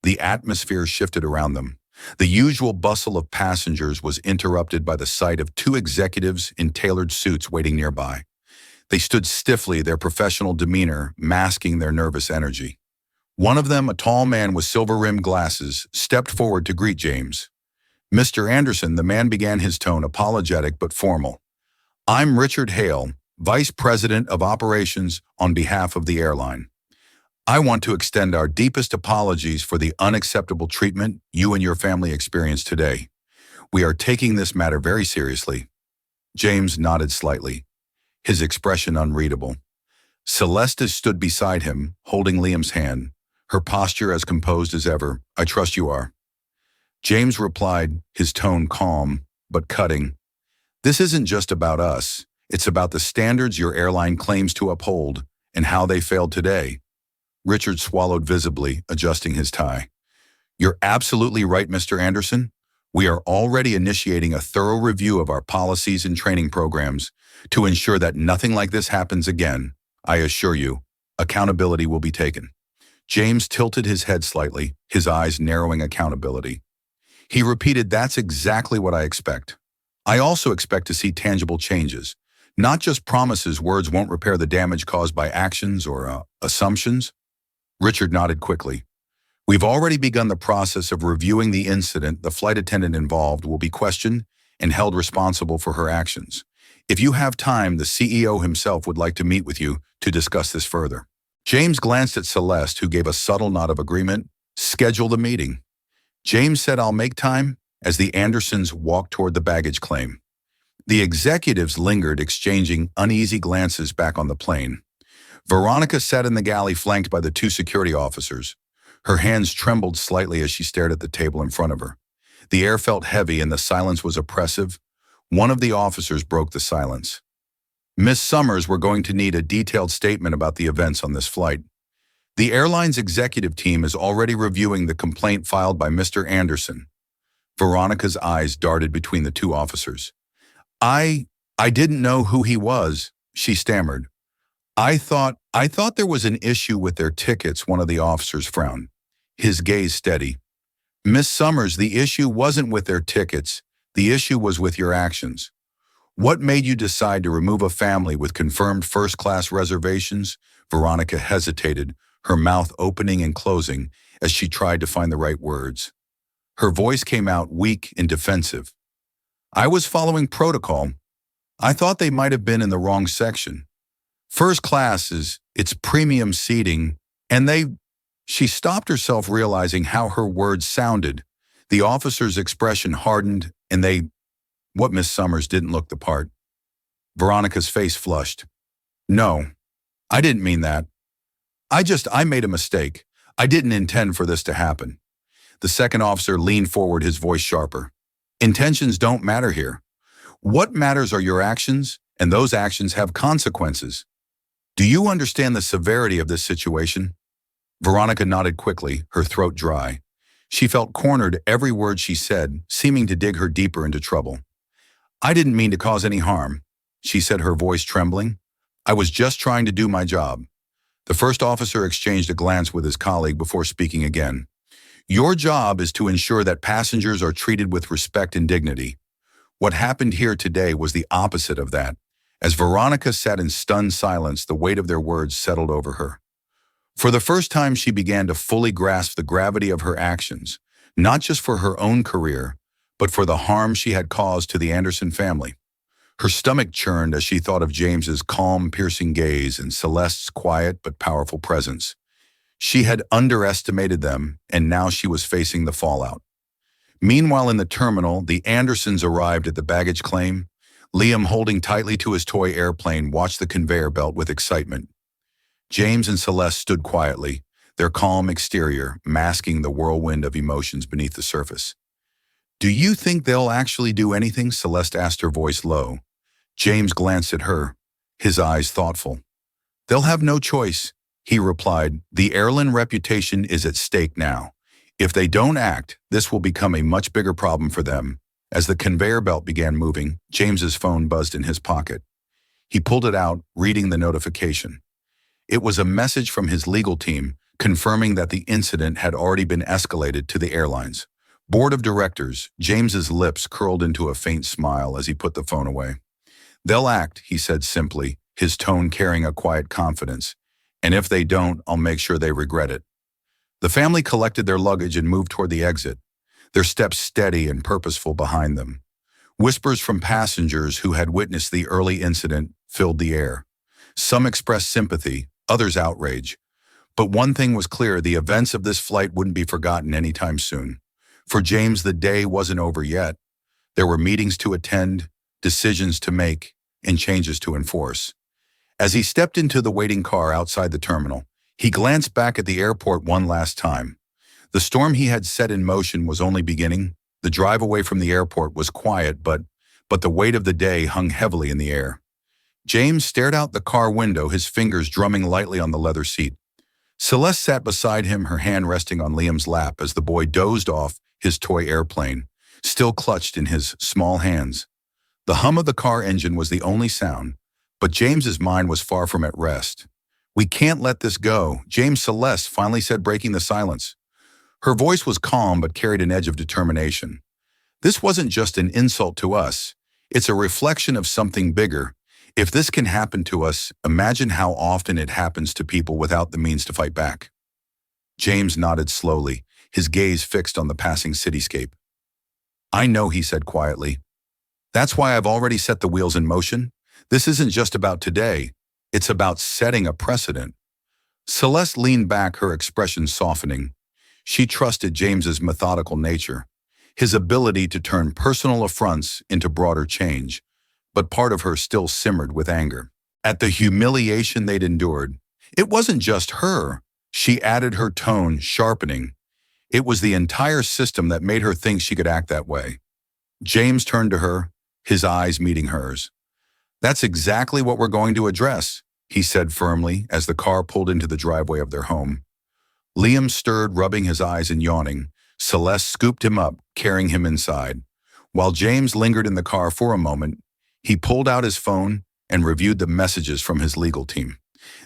The atmosphere shifted around them. The usual bustle of passengers was interrupted by the sight of two executives in tailored suits waiting nearby. They stood stiffly, their professional demeanor masking their nervous energy. One of them, a tall man with silver-rimmed glasses, stepped forward to greet James. Mr. Anderson, the man began, his tone apologetic but formal. I'm Richard Hale, Vice President of Operations on behalf of the airline. I want to extend our deepest apologies for the unacceptable treatment you and your family experienced today. We are taking this matter very seriously. James nodded slightly, his expression unreadable. Celeste stood beside him, holding Liam's hand, her posture as composed as ever. I trust you are. James replied, his tone calm but cutting. This isn't just about us. It's about the standards your airline claims to uphold and how they failed today. Richard swallowed visibly, adjusting his tie. You're absolutely right, Mr. Anderson. We are already initiating a thorough review of our policies and training programs to ensure that nothing like this happens again. I assure you, accountability will be taken. James tilted his head slightly, his eyes narrowing. Accountability. He repeated, that's exactly what I expect. I also expect to see tangible changes, not just promises. Words won't repair the damage caused by actions or assumptions. Richard nodded quickly. We've already begun the process of reviewing the incident. The flight attendant involved will be questioned and held responsible for her actions. If you have time, the CEO himself would like to meet with you to discuss this further. James glanced at Celeste, who gave a subtle nod of agreement. Schedule the meeting. James said, I'll make time, as the Andersons walked toward the baggage claim. The executives lingered, exchanging uneasy glances back on the plane. Veronica sat in the galley, flanked by the two security officers. Her hands trembled slightly as she stared at the table in front of her. The air felt heavy and the silence was oppressive. One of the officers broke the silence. Miss Summers, we're going to need a detailed statement about the events on this flight. The airline's executive team is already reviewing the complaint filed by Mr. Anderson. Veronica's eyes darted between the two officers. I didn't know who he was, she stammered. I thought there was an issue with their tickets, one of the officers frowned, his gaze steady. Miss Summers, the issue wasn't with their tickets. The issue was with your actions. What made you decide to remove a family with confirmed first-class reservations? Veronica hesitated, her mouth opening and closing as she tried to find the right words. Her voice came out weak and defensive. I was following protocol. I thought they might have been in the wrong section. First class it's premium seating, and She stopped herself, realizing how her words sounded. The officer's expression hardened, and what Miss Summers didn't look the part. Veronica's face flushed. No, I didn't mean that. I made a mistake. I didn't intend for this to happen. The second officer leaned forward, his voice sharper. Intentions don't matter here. What matters are your actions, and those actions have consequences. Do you understand the severity of this situation? Veronica nodded quickly, her throat dry. She felt cornered, every word she said seeming to dig her deeper into trouble. I didn't mean to cause any harm, she said, her voice trembling. I was just trying to do my job. The first officer exchanged a glance with his colleague before speaking again. Your job is to ensure that passengers are treated with respect and dignity. What happened here today was the opposite of that, As Veronica sat in stunned silence, the weight of their words settled over her. For the first time, she began to fully grasp the gravity of her actions, not just for her own career, but for the harm she had caused to the Anderson family. Her stomach churned as she thought of James's calm, piercing gaze and Celeste's quiet but powerful presence. She had underestimated them, and now she was facing the fallout. Meanwhile, in the terminal, the Andersons arrived at the baggage claim. Liam, holding tightly to his toy airplane, watched the conveyor belt with excitement. James and Celeste stood quietly, their calm exterior masking the whirlwind of emotions beneath the surface. "Do you think they'll actually do anything?" Celeste asked, her voice low. James glanced at her, his eyes thoughtful. "They'll have no choice," he replied. "The airline reputation is at stake now. If they don't act, this will become a much bigger problem for them." As the conveyor belt began moving, James's phone buzzed in his pocket. He pulled it out, reading the notification. It was a message from his legal team confirming that the incident had already been escalated to the airline's board of directors. James's lips curled into a faint smile as he put the phone away. "They'll act," he said simply, his tone carrying a quiet confidence. "And if they don't, I'll make sure they regret it." The family collected their luggage and moved toward the exit, their steps steady and purposeful behind them. Whispers from passengers who had witnessed the early incident filled the air. Some expressed sympathy, others outrage. But one thing was clear: the events of this flight wouldn't be forgotten anytime soon. For James, the day wasn't over yet. There were meetings to attend, decisions to make, and changes to enforce. As he stepped into the waiting car outside the terminal, he glanced back at the airport one last time. The storm he had set in motion was only beginning. The drive away from the airport was quiet, but the weight of the day hung heavily in the air. James stared out the car window, his fingers drumming lightly on the leather seat. Celeste sat beside him, her hand resting on Liam's lap as the boy dozed off his toy airplane, still clutched in his small hands. The hum of the car engine was the only sound, but James's mind was far from at rest. "We can't let this go," James. Celeste finally said, breaking the silence. Her voice was calm but carried an edge of determination. "This wasn't just an insult to us. It's a reflection of something bigger. If this can happen to us, imagine how often it happens to people without the means to fight back." James nodded slowly, his gaze fixed on the passing cityscape. "I know," he said quietly. "That's why I've already set the wheels in motion. This isn't just about today. It's about setting a precedent." Celeste leaned back, her expression softening. She trusted James's methodical nature, his ability to turn personal affronts into broader change, but part of her still simmered with anger. At the humiliation they'd endured, it wasn't just her, she added, her tone sharpening. It was the entire system that made her think she could act that way. James turned to her, his eyes meeting hers. "That's exactly what we're going to address," he said firmly as the car pulled into the driveway of their home. Liam stirred, rubbing his eyes and yawning. Celeste scooped him up, carrying him inside. While James lingered in the car for a moment, he pulled out his phone and reviewed the messages from his legal team.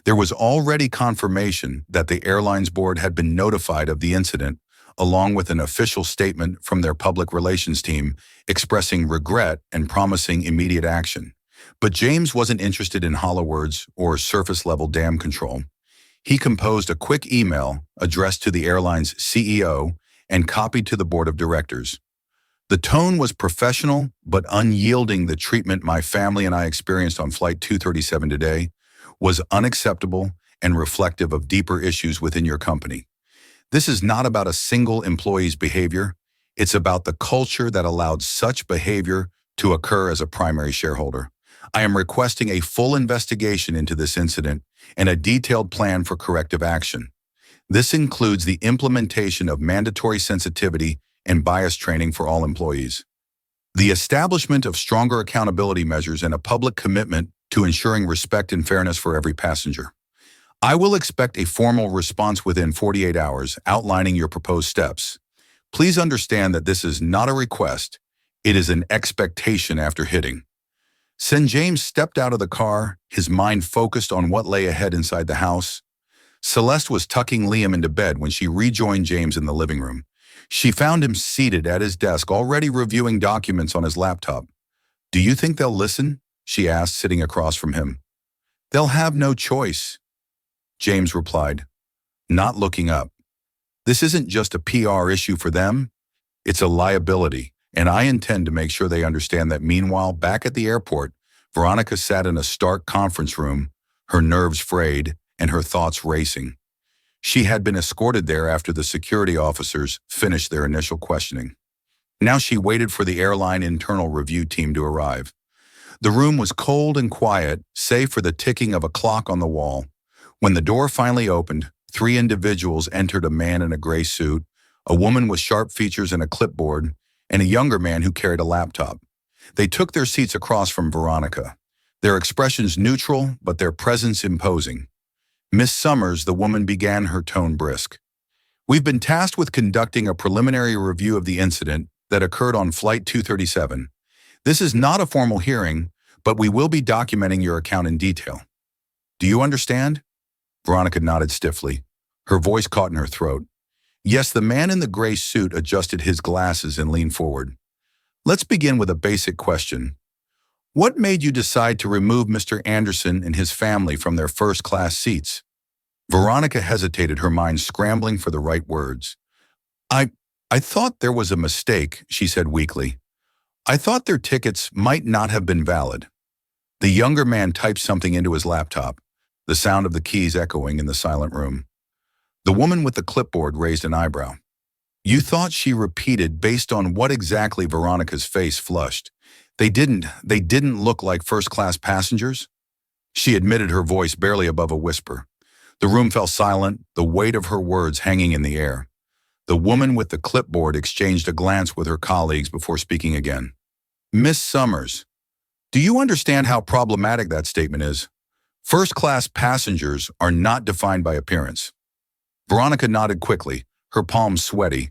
There was already confirmation that the airline's board had been notified of the incident, along with an official statement from their public relations team expressing regret and promising immediate action. But James wasn't interested in hollow words or surface-level dam control. He composed a quick email addressed to the airline's CEO and copied to the board of directors. The tone was professional but unyielding. "The treatment my family and I experienced on Flight 237 today was unacceptable and reflective of deeper issues within your company. This is not about a single employee's behavior. It's about the culture that allowed such behavior to occur as a primary shareholder. I am requesting a full investigation into this incident and a detailed plan for corrective action. This includes the implementation of mandatory sensitivity and bias training for all employees, the establishment of stronger accountability measures, and a public commitment to ensuring respect and fairness for every passenger. I will expect a formal response within 48 hours outlining your proposed steps. Please understand that this is not a request, it is an expectation after hitting." James stepped out of the car, his mind focused on what lay ahead inside the house. Celeste was tucking Liam into bed when she rejoined James in the living room. She found him seated at his desk, already reviewing documents on his laptop. "Do you think they'll listen?" she asked, sitting across from him. They'll have no choice, James replied, not looking up. This isn't just a PR issue for them, it's a liability, and I intend to make sure they understand that. Meanwhile, back at the airport, Veronica sat in a stark conference room, her nerves frayed and her thoughts racing. She had been escorted there after the security officers finished their initial questioning. Now she waited for the airline internal review team to arrive. The room was cold and quiet, save for the ticking of a clock on the wall. When the door finally opened, 3 individuals entered: a man in a gray suit, a woman with sharp features and a clipboard, and a younger man who carried a laptop. They took their seats across from Veronica, their expressions neutral but their presence imposing. Miss Summers, the woman began, her tone brisk. We've been tasked with conducting a preliminary review of the incident that occurred on Flight 237. This is not a formal hearing, but we will be documenting your account in detail. Do you understand? Veronica nodded stiffly. Her voice caught in her throat. Yes, the man in the gray suit adjusted his glasses and leaned forward. Let's begin with a basic question. What made you decide to remove Mr. Anderson and his family from their first-class seats? Veronica hesitated, her mind scrambling for the right words. I thought there was a mistake, she said weakly. I thought their tickets might not have been valid. The younger man typed something into his laptop, the sound of the keys echoing in the silent room. The woman with the clipboard raised an eyebrow. You thought, she repeated, based on what exactly? Veronica's face flushed. They didn't look like first-class passengers? She admitted, her voice barely above a whisper. The room fell silent, the weight of her words hanging in the air. The woman with the clipboard exchanged a glance with her colleagues before speaking again. Miss Summers, do you understand how problematic that statement is? First-class passengers are not defined by appearance. Veronica nodded quickly, her palms sweaty.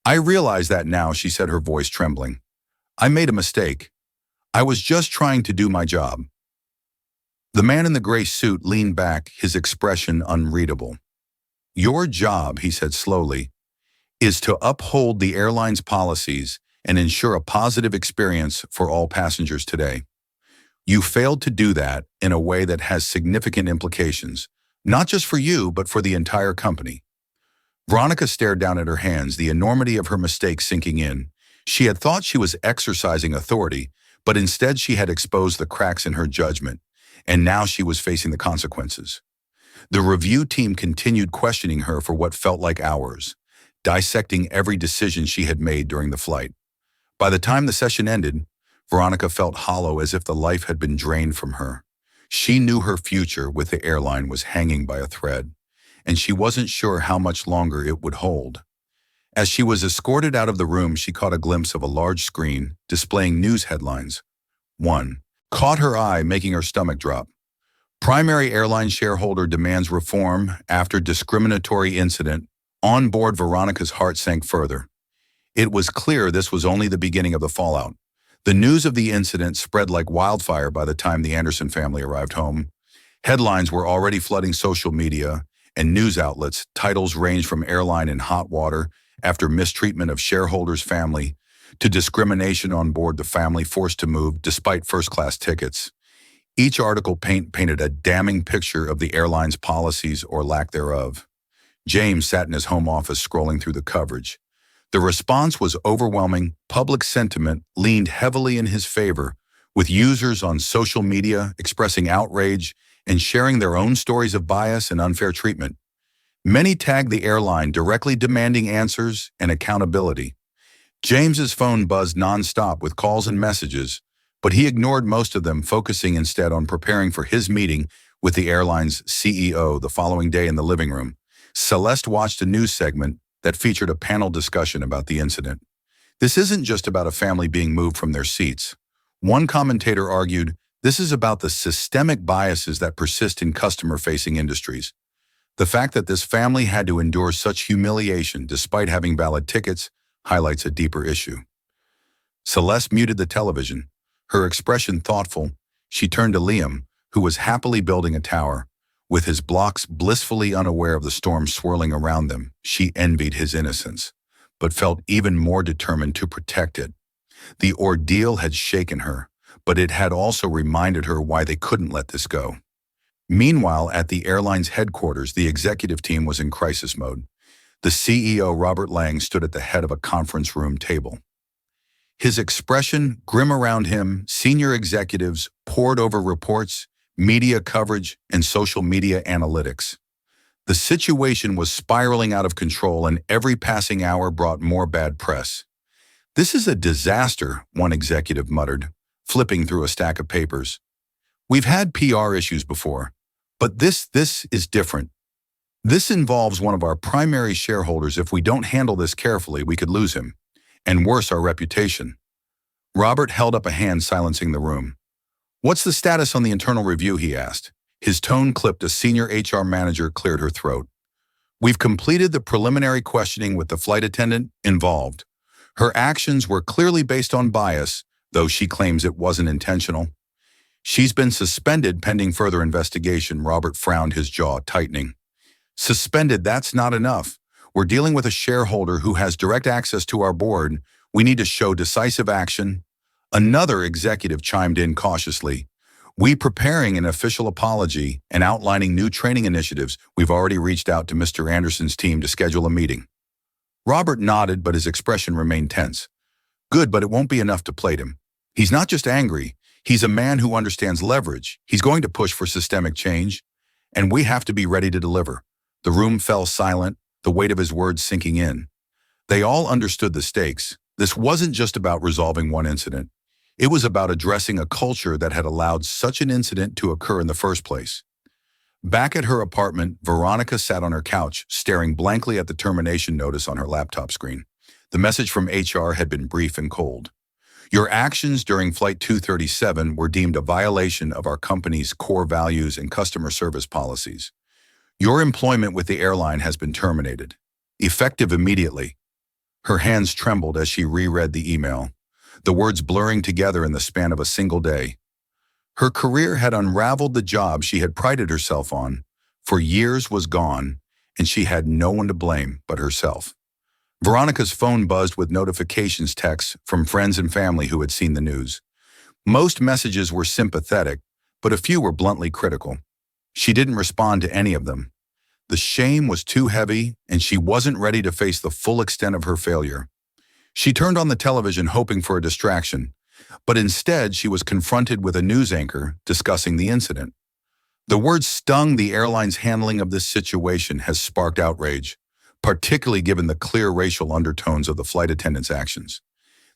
I realize that now, she said, her voice trembling. I made a mistake. I was just trying to do my job. The man in the gray suit leaned back, his expression unreadable. Your job, he said slowly, is to uphold the airline's policies and ensure a positive experience for all passengers today. You failed to do that in a way that has significant implications, not just for you, but for the entire company. Veronica stared down at her hands, the enormity of her mistake sinking in. She had thought she was exercising authority, but instead she had exposed the cracks in her judgment, and now she was facing the consequences. The review team continued questioning her for what felt like hours, dissecting every decision she had made during the flight. By the time the session ended, Veronica felt hollow, as if the life had been drained from her. She knew her future with the airline was hanging by a thread, and she wasn't sure how much longer it would hold. As she was escorted out of the room, she caught a glimpse of a large screen displaying news headlines. One caught her eye, making her stomach drop. Primary airline shareholder demands reform after discriminatory incident. On board, Veronica's heart sank further. It was clear this was only the beginning of the fallout. The news of the incident spread like wildfire by the time the Anderson family arrived home. Headlines were already flooding social media and news outlets. Titles ranged from airline in hot water after mistreatment of shareholders' family to discrimination on board, the family forced to move despite first-class tickets. Each article painted a damning picture of the airline's policies or lack thereof. James sat in his home office scrolling through the coverage. The response was overwhelming. Public sentiment leaned heavily in his favor, with users on social media expressing outrage and sharing their own stories of bias and unfair treatment. Many tagged the airline, directly demanding answers and accountability. James's phone buzzed nonstop with calls and messages, but he ignored most of them, focusing instead on preparing for his meeting with the airline's CEO the following day in the living room. Celeste watched a news segment that featured a panel discussion about the incident. This isn't just about a family being moved from their seats. One commentator argued, this is about the systemic biases that persist in customer-facing industries. The fact that this family had to endure such humiliation despite having valid tickets highlights a deeper issue. Celeste muted the television, her expression thoughtful. She turned to Liam, who was happily building a tower. With his blocks blissfully unaware of the storm swirling around them, she envied his innocence, but felt even more determined to protect it. The ordeal had shaken her, but it had also reminded her why they couldn't let this go. Meanwhile, at the airline's headquarters, the executive team was in crisis mode. The CEO, Robert Lang, stood at the head of a conference room table. His expression grim around him. Senior executives poured over reports, media coverage, and social media analytics. The situation was spiraling out of control, and every passing hour brought more bad press. "This is a disaster," one executive muttered, flipping through a stack of papers. "We've had PR issues before, but this is different. This involves one of our primary shareholders. If we don't handle this carefully, we could lose him, and worse, our reputation." Robert held up a hand, silencing the room. "What's the status on the internal review?" he asked. His tone clipped. A senior HR manager cleared her throat. "We've completed the preliminary questioning with the flight attendant involved. Her actions were clearly based on bias, though she claims it wasn't intentional. She's been suspended pending further investigation." Robert frowned, his jaw tightening. "Suspended? That's not enough. We're dealing with a shareholder who has direct access to our board. We need to show decisive action." Another executive chimed in cautiously. "We preparing an official apology and outlining new training initiatives. We've already reached out to Mr. Anderson's team to schedule a meeting." Robert nodded, but his expression remained tense. "Good, but it won't be enough to plate him. He's not just angry. He's a man who understands leverage. He's going to push for systemic change, and we have to be ready to deliver." The room fell silent, the weight of his words sinking in. They all understood the stakes. This wasn't just about resolving one incident. It was about addressing a culture that had allowed such an incident to occur in the first place. Back at her apartment, Veronica sat on her couch, staring blankly at the termination notice on her laptop screen. The message from HR had been brief and cold. "Your actions during Flight 237 were deemed a violation of our company's core values and customer service policies. Your employment with the airline has been terminated, effective immediately." Her hands trembled as she reread the email, the words blurring together in the span of a single day. Her career had unraveled. The job she had prided herself on for years was gone, and she had no one to blame but herself. Veronica's phone buzzed with notifications, texts from friends and family who had seen the news. Most messages were sympathetic, but a few were bluntly critical. She didn't respond to any of them. The shame was too heavy, and she wasn't ready to face the full extent of her failure. She turned on the television, hoping for a distraction, but instead she was confronted with a news anchor discussing the incident. The words stung. "The airline's handling of this situation has sparked outrage, particularly given the clear racial undertones of the flight attendant's actions.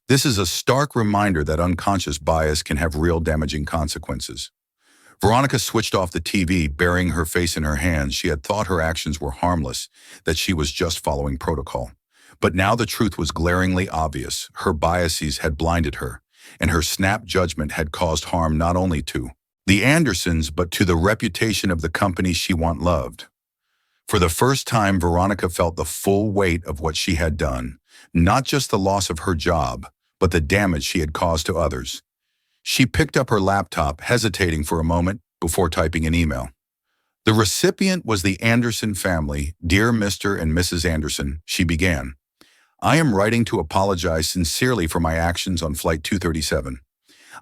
This is a stark reminder that unconscious bias can have real damaging consequences." Veronica switched off the TV, burying her face in her hands. She had thought her actions were harmless, that she was just following protocol. But now the truth was glaringly obvious. Her biases had blinded her, and her snap judgment had caused harm not only to the Andersons, but to the reputation of the company she once loved. For the first time, Veronica felt the full weight of what she had done, not just the loss of her job, but the damage she had caused to others. She picked up her laptop, hesitating for a moment before typing an email. The recipient was the Anderson family. "Dear Mr. and Mrs. Anderson," she began. "I am writing to apologize sincerely for my actions on Flight 237.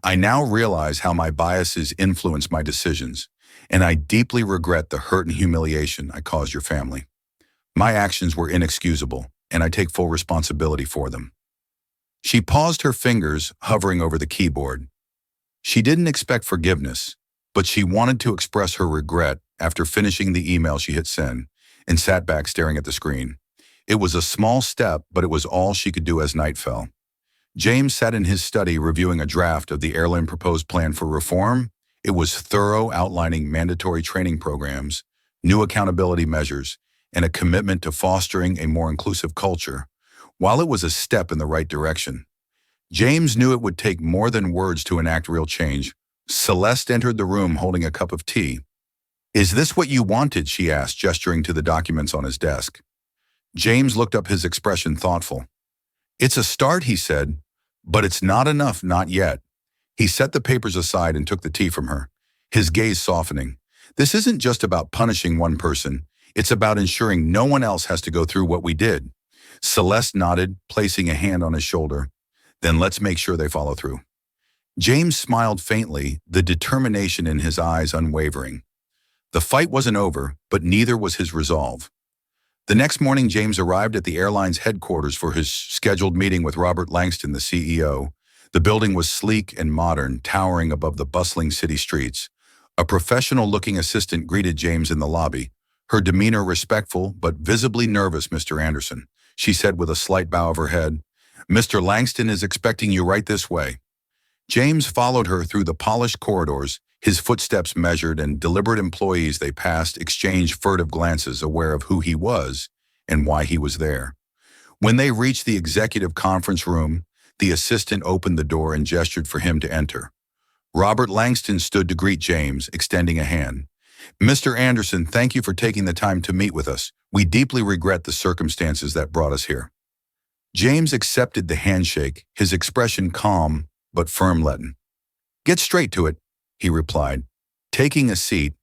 I now realize how my biases influenced my decisions, and I deeply regret the hurt and humiliation I caused your family. My actions were inexcusable, and I take full responsibility for them." She paused, her fingers hovering over the keyboard. She didn't expect forgiveness, but she wanted to express her regret. After finishing the email, she hit send and sat back staring at the screen. It was a small step, but it was all she could do as night fell. James sat in his study reviewing a draft of the airline proposed plan for reform. It was thorough, outlining mandatory training programs, new accountability measures, and a commitment to fostering a more inclusive culture. While it was a step in the right direction, James knew it would take more than words to enact real change. Celeste entered the room holding a cup of tea. "Is this what you wanted?" she asked, gesturing to the documents on his desk. James looked up, his expression thoughtful. "It's a start," he said, "but it's not enough, not yet." He set the papers aside and took the tea from her, his gaze softening. "This isn't just about punishing one person. It's about ensuring no one else has to go through what we did." Celeste nodded, placing a hand on his shoulder. "Then let's make sure they follow through." James smiled faintly, the determination in his eyes unwavering. The fight wasn't over, but neither was his resolve. The next morning, James arrived at the airline's headquarters for his scheduled meeting with Robert Langston, the CEO. The building was sleek and modern, towering above the bustling city streets. A professional-looking assistant greeted James in the lobby, her demeanor respectful but visibly nervous. "Mr. Anderson," she said with a slight bow of her head. "Mr. Langston is expecting you right this way." James followed her through the polished corridors, his footsteps measured, and deliberate employees they passed exchanged furtive glances, aware of who he was and why he was there. When they reached the executive conference room, the assistant opened the door and gestured for him to enter. Robert Langston stood to greet James, extending a hand. "Mr. Anderson, thank you for taking the time to meet with us. We deeply regret the circumstances that brought us here." James accepted the handshake, his expression calm but firm-leaden. "Get straight to it," he replied, taking a seat.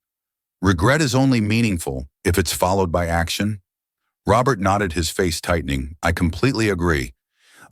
"Regret is only meaningful if it's followed by action." Robert nodded, his face tightening. "I completely agree.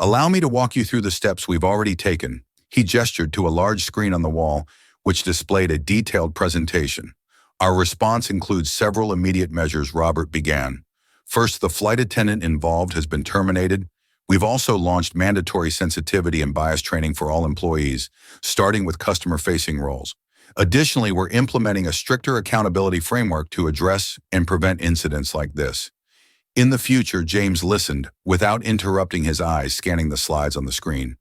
Allow me to walk you through the steps we've already taken." He gestured to a large screen on the wall, which displayed a detailed presentation. "Our response includes several immediate measures," Robert began. "First, the flight attendant involved has been terminated. We've also launched mandatory sensitivity and bias training for all employees, starting with customer-facing roles. Additionally, we're implementing a stricter accountability framework to address and prevent incidents like this." In the future, James listened, without interrupting, his eyes scanning the slides on the screen.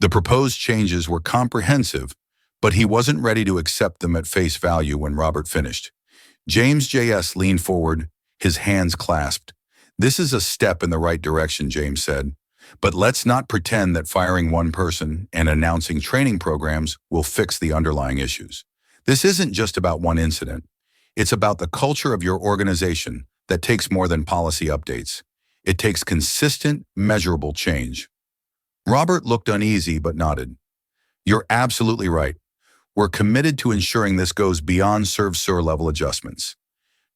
The proposed changes were comprehensive, but he wasn't ready to accept them at face value when Robert finished. James J.S. leaned forward, his hands clasped. "This is a step in the right direction," James said. "But let's not pretend that firing one person and announcing training programs will fix the underlying issues. This isn't just about one incident. It's about the culture of your organization that takes more than policy updates. It takes consistent, measurable change." Robert looked uneasy but nodded. "You're absolutely right. We're committed to ensuring this goes beyond serve-sur level adjustments."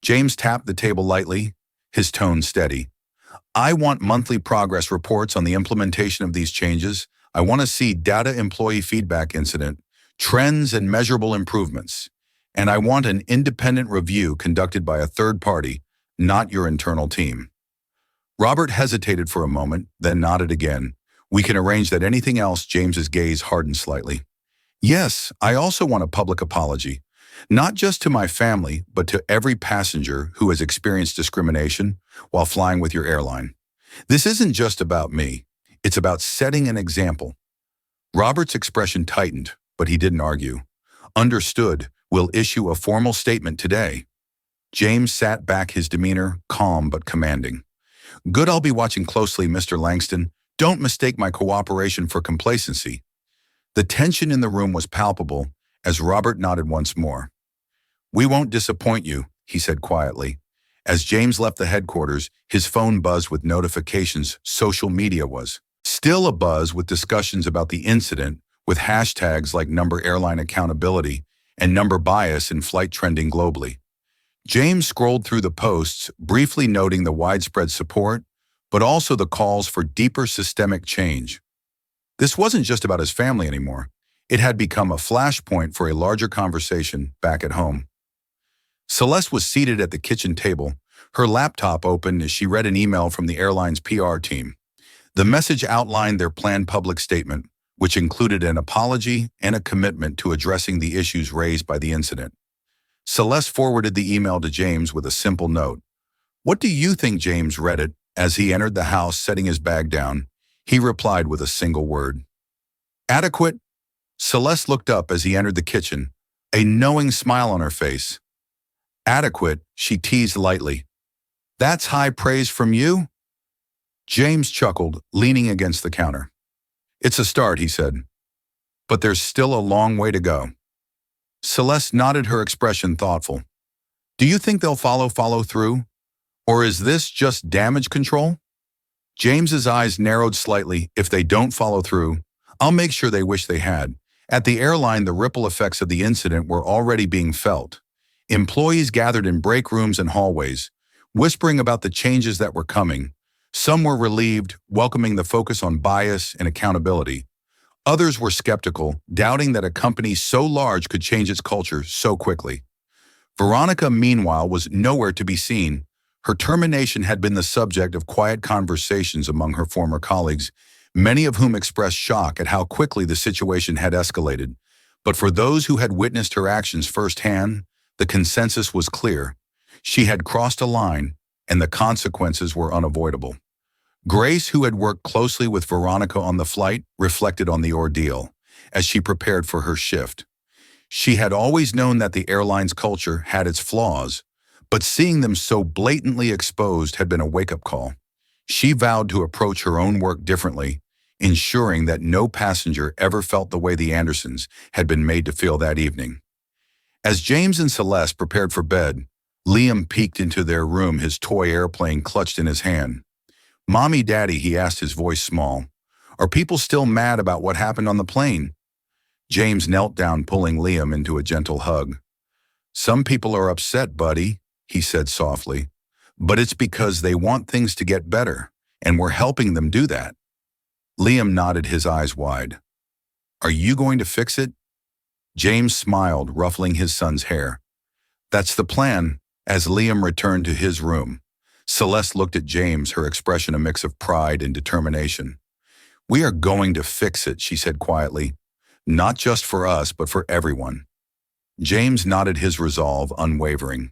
James tapped the table lightly, his tone steady. "I want monthly progress reports on the implementation of these changes. I want to see data, employee feedback incident, trends, and measurable improvements. And I want an independent review conducted by a third party, not your internal team." Robert hesitated for a moment, then nodded again. "We can arrange that." "Anything else?" James's gaze hardened slightly. "Yes, I also want a public apology. Not just to my family, but to every passenger who has experienced discrimination while flying with your airline. This isn't just about me. It's about setting an example." Robert's expression tightened, but he didn't argue. "Understood. We'll issue a formal statement today." James sat back, his demeanor calm but commanding. "Good, I'll be watching closely, Mr. Langston. Don't mistake my cooperation for complacency." The tension in the room was palpable as Robert nodded once more. "We won't disappoint you," he said quietly. As James left the headquarters, his phone buzzed with notifications. Social media was still abuzz with discussions about the incident, with hashtags like #airline accountability and #bias in flight trending globally. James scrolled through the posts, briefly noting the widespread support, but also the calls for deeper systemic change. This wasn't just about his family anymore. It had become a flashpoint for a larger conversation back at home. Celeste was seated at the kitchen table, her laptop open as she read an email from the airline's PR team. The message outlined their planned public statement, which included an apology and a commitment to addressing the issues raised by the incident. Celeste forwarded the email to James with a simple note. "What do you think?" James read it as he entered the house, setting his bag down. He replied with a single word. "Adequate." Celeste looked up as he entered the kitchen, a knowing smile on her face. "Adequate," she teased lightly. "That's high praise from you?" James chuckled, leaning against the counter. "It's a start," he said. "But there's still a long way to go." Celeste nodded, her expression thoughtful. "Do you think they'll follow through? Or is this just damage control?" James's eyes narrowed slightly. "If they don't follow through, I'll make sure they wish they had." At the airline, the ripple effects of the incident were already being felt. Employees gathered in break rooms and hallways, whispering about the changes that were coming. Some were relieved, welcoming the focus on bias and accountability. Others were skeptical, doubting that a company so large could change its culture so quickly. Veronica, meanwhile, was nowhere to be seen. Her termination had been the subject of quiet conversations among her former colleagues, many of whom expressed shock at how quickly the situation had escalated. But for those who had witnessed her actions firsthand, the consensus was clear. She had crossed a line, and the consequences were unavoidable. Grace, who had worked closely with Veronica on the flight, reflected on the ordeal as she prepared for her shift. She had always known that the airline's culture had its flaws, but seeing them so blatantly exposed had been a wake-up call. She vowed to approach her own work differently, ensuring that no passenger ever felt the way the Andersons had been made to feel that evening. As James and Celeste prepared for bed, Liam peeked into their room, his toy airplane clutched in his hand. "Mommy, Daddy," he asked, his voice small, "are people still mad about what happened on the plane?" James knelt down, pulling Liam into a gentle hug. "Some people are upset, buddy," he said softly, "but it's because they want things to get better, and we're helping them do that." Liam nodded, his eyes wide. "Are you going to fix it?" James smiled, ruffling his son's hair. "That's the plan." As Liam returned to his room, Celeste looked at James, her expression a mix of pride and determination. "We are going to fix it," she said quietly. "Not just for us, but for everyone." James nodded, his resolve unwavering.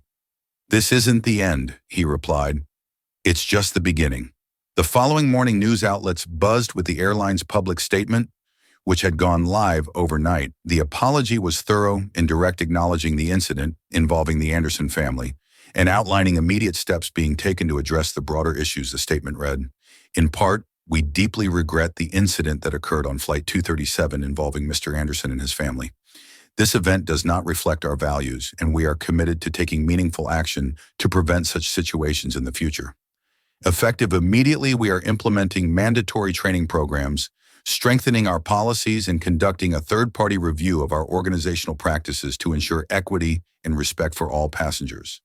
"This isn't the end," he replied. "It's just the beginning." The following morning, news outlets buzzed with the airline's public statement, which had gone live overnight. The apology was thorough and direct, acknowledging the incident involving the Anderson family and outlining immediate steps being taken to address the broader issues. The statement read, "In part, we deeply regret the incident that occurred on Flight 237 involving Mr. Anderson and his family. This event does not reflect our values, and we are committed to taking meaningful action to prevent such situations in the future. Effective immediately, we are implementing mandatory training programs, strengthening our policies, and conducting a third-party review of our organizational practices to ensure equity and respect for all passengers."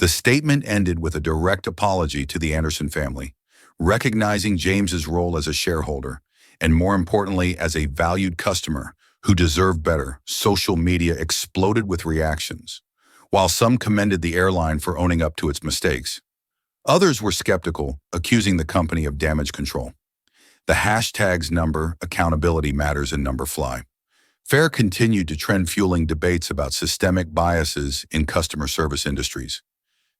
The statement ended with a direct apology to the Anderson family, recognizing James's role as a shareholder, and more importantly, as a valued customer who deserved better. Social media exploded with reactions. While some commended the airline for owning up to its mistakes, others were skeptical, accusing the company of damage control. The hashtags number, accountability matters, and number fly fair continued to trend, fueling debates about systemic biases in customer service industries.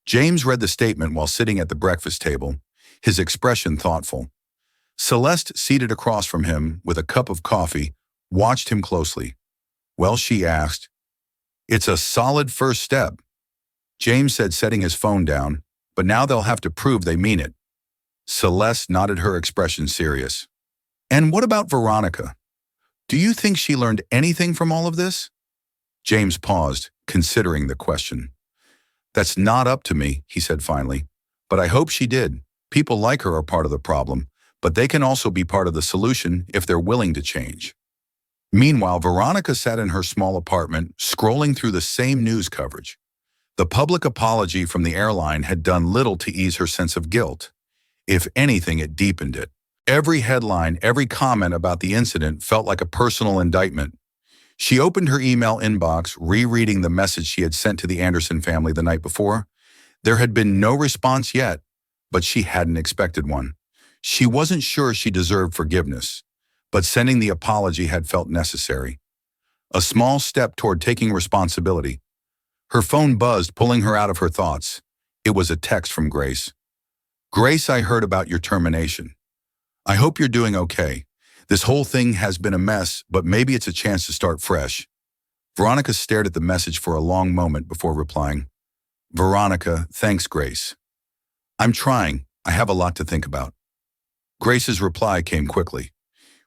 James read the statement while sitting at the breakfast table, his expression thoughtful. Celeste, seated across from him with a cup of coffee, watched him closely. "Well," she asked. "It's a solid first step," James said, setting his phone down, "but now they'll have to prove they mean it." Celeste nodded, her expression serious. "And what about Veronica? Do you think she learned anything from all of this?" James paused, considering the question. "That's not up to me," he said finally, "but I hope she did. People like her are part of the problem, but they can also be part of the solution if they're willing to change." Meanwhile, Veronica sat in her small apartment, scrolling through the same news coverage. The public apology from the airline had done little to ease her sense of guilt. If anything, it deepened it. Every headline, every comment about the incident felt like a personal indictment. She opened her email inbox, rereading the message she had sent to the Anderson family the night before. There had been no response yet, but she hadn't expected one. She wasn't sure she deserved forgiveness, but sending the apology had felt necessary. A small step toward taking responsibility. Her phone buzzed, pulling her out of her thoughts. It was a text from Grace. "Grace, I heard about your termination. I hope you're doing okay. This whole thing has been a mess, but maybe it's a chance to start fresh." Veronica stared at the message for a long moment before replying. "Veronica, thanks, Grace. I'm trying. I have a lot to think about." Grace's reply came quickly.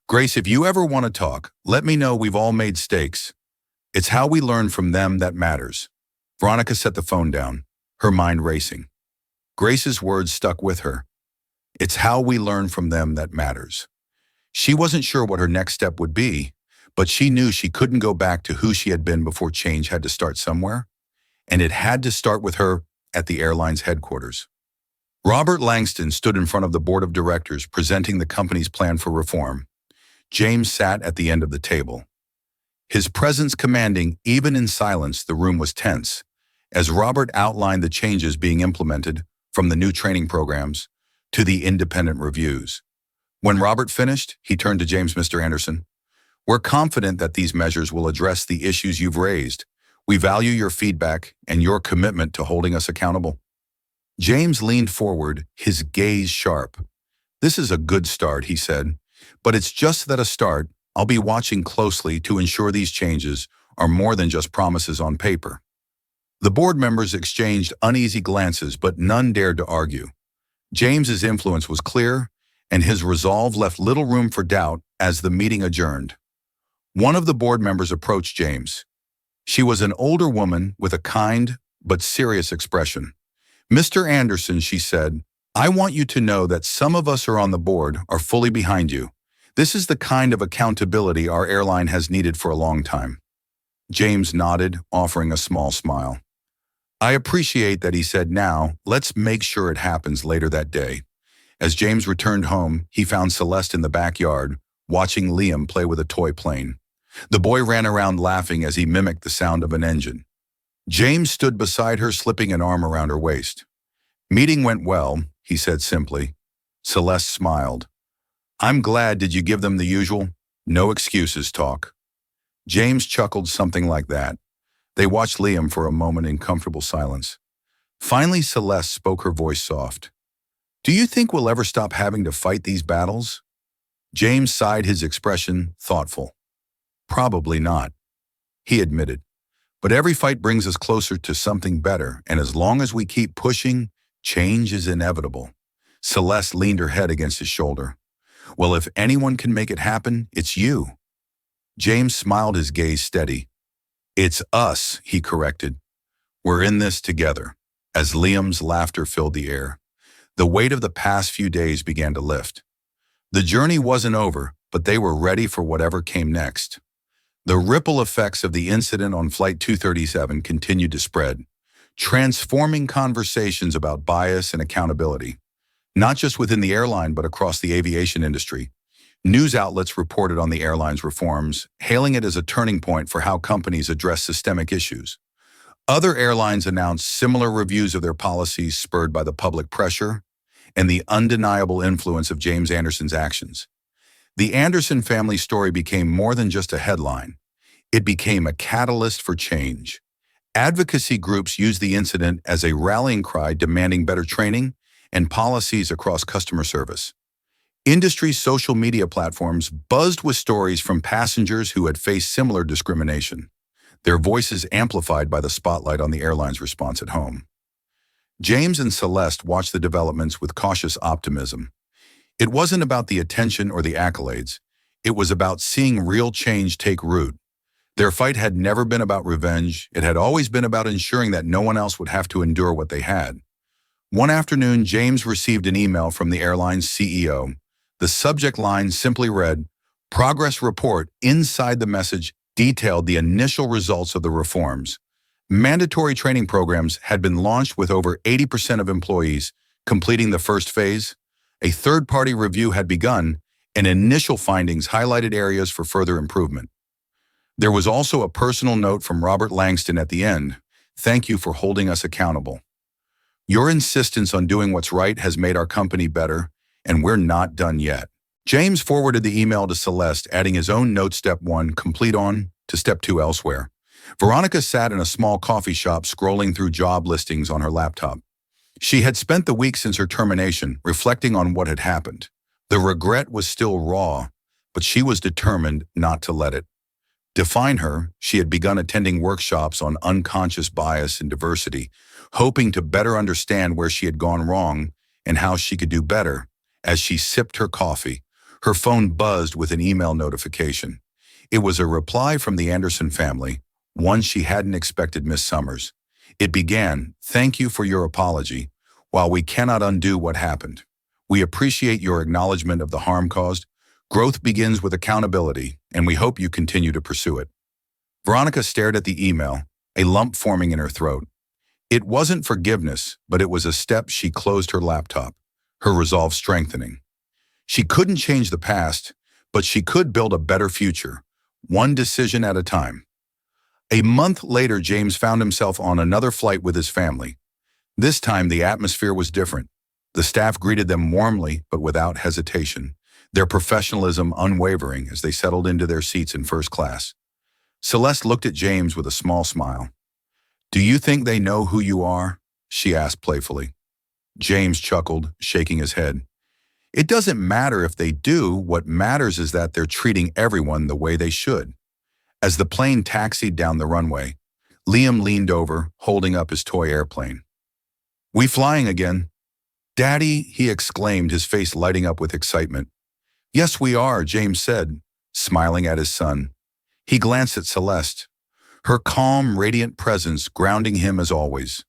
"Grace, if you ever want to talk, let me know. We've all made mistakes. It's how we learn from them that matters." Veronica set the phone down, her mind racing. Grace's words stuck with her. It's how we learn from them that matters. She wasn't sure what her next step would be, but she knew she couldn't go back to who she had been before. Change had to start somewhere, and it had to start with her at the airline's headquarters. Robert Langston stood in front of the board of directors, presenting the company's plan for reform. James sat at the end of the table. His presence commanding, even in silence, the room was tense, as Robert outlined the changes being implemented, from the new training programs to the independent reviews. When Robert finished, he turned to James. "Mr. Anderson, we're confident that these measures will address the issues you've raised. We value your feedback and your commitment to holding us accountable." James leaned forward, his gaze sharp. "This is a good start," he said, "but it's just that a start. I'll be watching closely to ensure these changes are more than just promises on paper." The board members exchanged uneasy glances, but none dared to argue. James's influence was clear, and his resolve left little room for doubt as the meeting adjourned. One of the board members approached James. She was an older woman with a kind but serious expression. "Mr. Anderson," she said, "I want you to know that some of us are on the board are fully behind you. This is the kind of accountability our airline has needed for a long time." James nodded, offering a small smile. "I appreciate that," he said. "Now, let's make sure it happens later that day." As James returned home, he found Celeste in the backyard, watching Liam play with a toy plane. The boy ran around laughing as he mimicked the sound of an engine. James stood beside her, slipping an arm around her waist. "Meeting went well," he said simply. Celeste smiled. "I'm glad. Did you give them the usual, no excuses talk?" James chuckled, something like that. They watched Liam for a moment in comfortable silence. Finally, Celeste spoke, her voice soft. "Do you think we'll ever stop having to fight these battles?" James sighed, his expression thoughtful. "Probably not," he admitted. "But every fight brings us closer to something better, and as long as we keep pushing, change is inevitable." Celeste leaned her head against his shoulder. "Well, if anyone can make it happen, it's you." James smiled, his gaze steady. "It's us," he corrected. "We're in this together." As Liam's laughter filled the air, the weight of the past few days began to lift. The journey wasn't over, but they were ready for whatever came next. The ripple effects of the incident on Flight 237 continued to spread, transforming conversations about bias and accountability, not just within the airline but across the aviation industry. News outlets reported on the airline's reforms, hailing it as a turning point for how companies address systemic issues. Other airlines announced similar reviews of their policies, spurred by the public pressure and the undeniable influence of James Anderson's actions. The Anderson family story became more than just a headline. It became a catalyst for change. Advocacy groups used the incident as a rallying cry, demanding better training and policies across customer service. Industry social media platforms buzzed with stories from passengers who had faced similar discrimination, their voices amplified by the spotlight on the airline's response at home. James and Celeste watched the developments with cautious optimism. It wasn't about the attention or the accolades. It was about seeing real change take root. Their fight had never been about revenge. It had always been about ensuring that no one else would have to endure what they had. One afternoon, James received an email from the airline's CEO. The subject line simply read, "Progress Report." Inside the message detailed the initial results of the reforms. Mandatory training programs had been launched, with over 80% of employees completing the first phase. A third-party review had begun, and initial findings highlighted areas for further improvement. There was also a personal note from Robert Langston at the end. "Thank you for holding us accountable. Your insistence on doing what's right has made our company better, and we're not done yet." James forwarded the email to Celeste, adding his own note: "Step 1, complete on to Step 2 elsewhere." Veronica sat in a small coffee shop, scrolling through job listings on her laptop. She had spent the week since her termination reflecting on what had happened. The regret was still raw, but she was determined not to let it define her. She had begun attending workshops on unconscious bias and diversity, hoping to better understand where she had gone wrong and how she could do better. As she sipped her coffee, her phone buzzed with an email notification. It was a reply from the Anderson family, one she hadn't expected. "Miss Summers." It began, "Thank you for your apology. While we cannot undo what happened, we appreciate your acknowledgement of the harm caused. Growth begins with accountability, and we hope you continue to pursue it." Veronica stared at the email, a lump forming in her throat. It wasn't forgiveness, but it was a step. She closed her laptop, her resolve strengthening. She couldn't change the past, but she could build a better future, one decision at a time. A month later, James found himself on another flight with his family. This time, the atmosphere was different. The staff greeted them warmly, but without hesitation, their professionalism unwavering as they settled into their seats in first class. Celeste looked at James with a small smile. "Do you think they know who you are?" she asked playfully. James chuckled, shaking his head. "It doesn't matter if they do. What matters is that they're treating everyone the way they should." As the plane taxied down the runway, Liam leaned over, holding up his toy airplane. "We flying again?" "Daddy," he exclaimed, his face lighting up with excitement. "Yes, we are," James said, smiling at his son. He glanced at Celeste, her calm, radiant presence grounding him as always.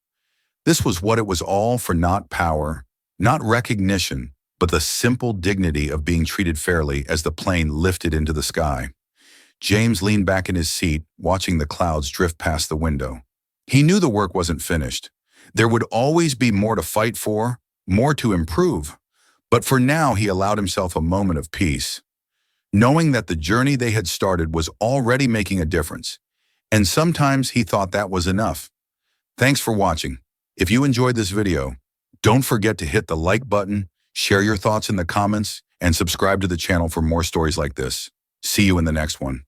This was what it was all for, not power, not recognition, but the simple dignity of being treated fairly as the plane lifted into the sky. James leaned back in his seat, watching the clouds drift past the window. He knew the work wasn't finished. There would always be more to fight for, more to improve. But for now, he allowed himself a moment of peace, knowing that the journey they had started was already making a difference. And sometimes he thought that was enough. Thanks for watching. If you enjoyed this video, don't forget to hit the like button, share your thoughts in the comments, and subscribe to the channel for more stories like this. See you in the next one.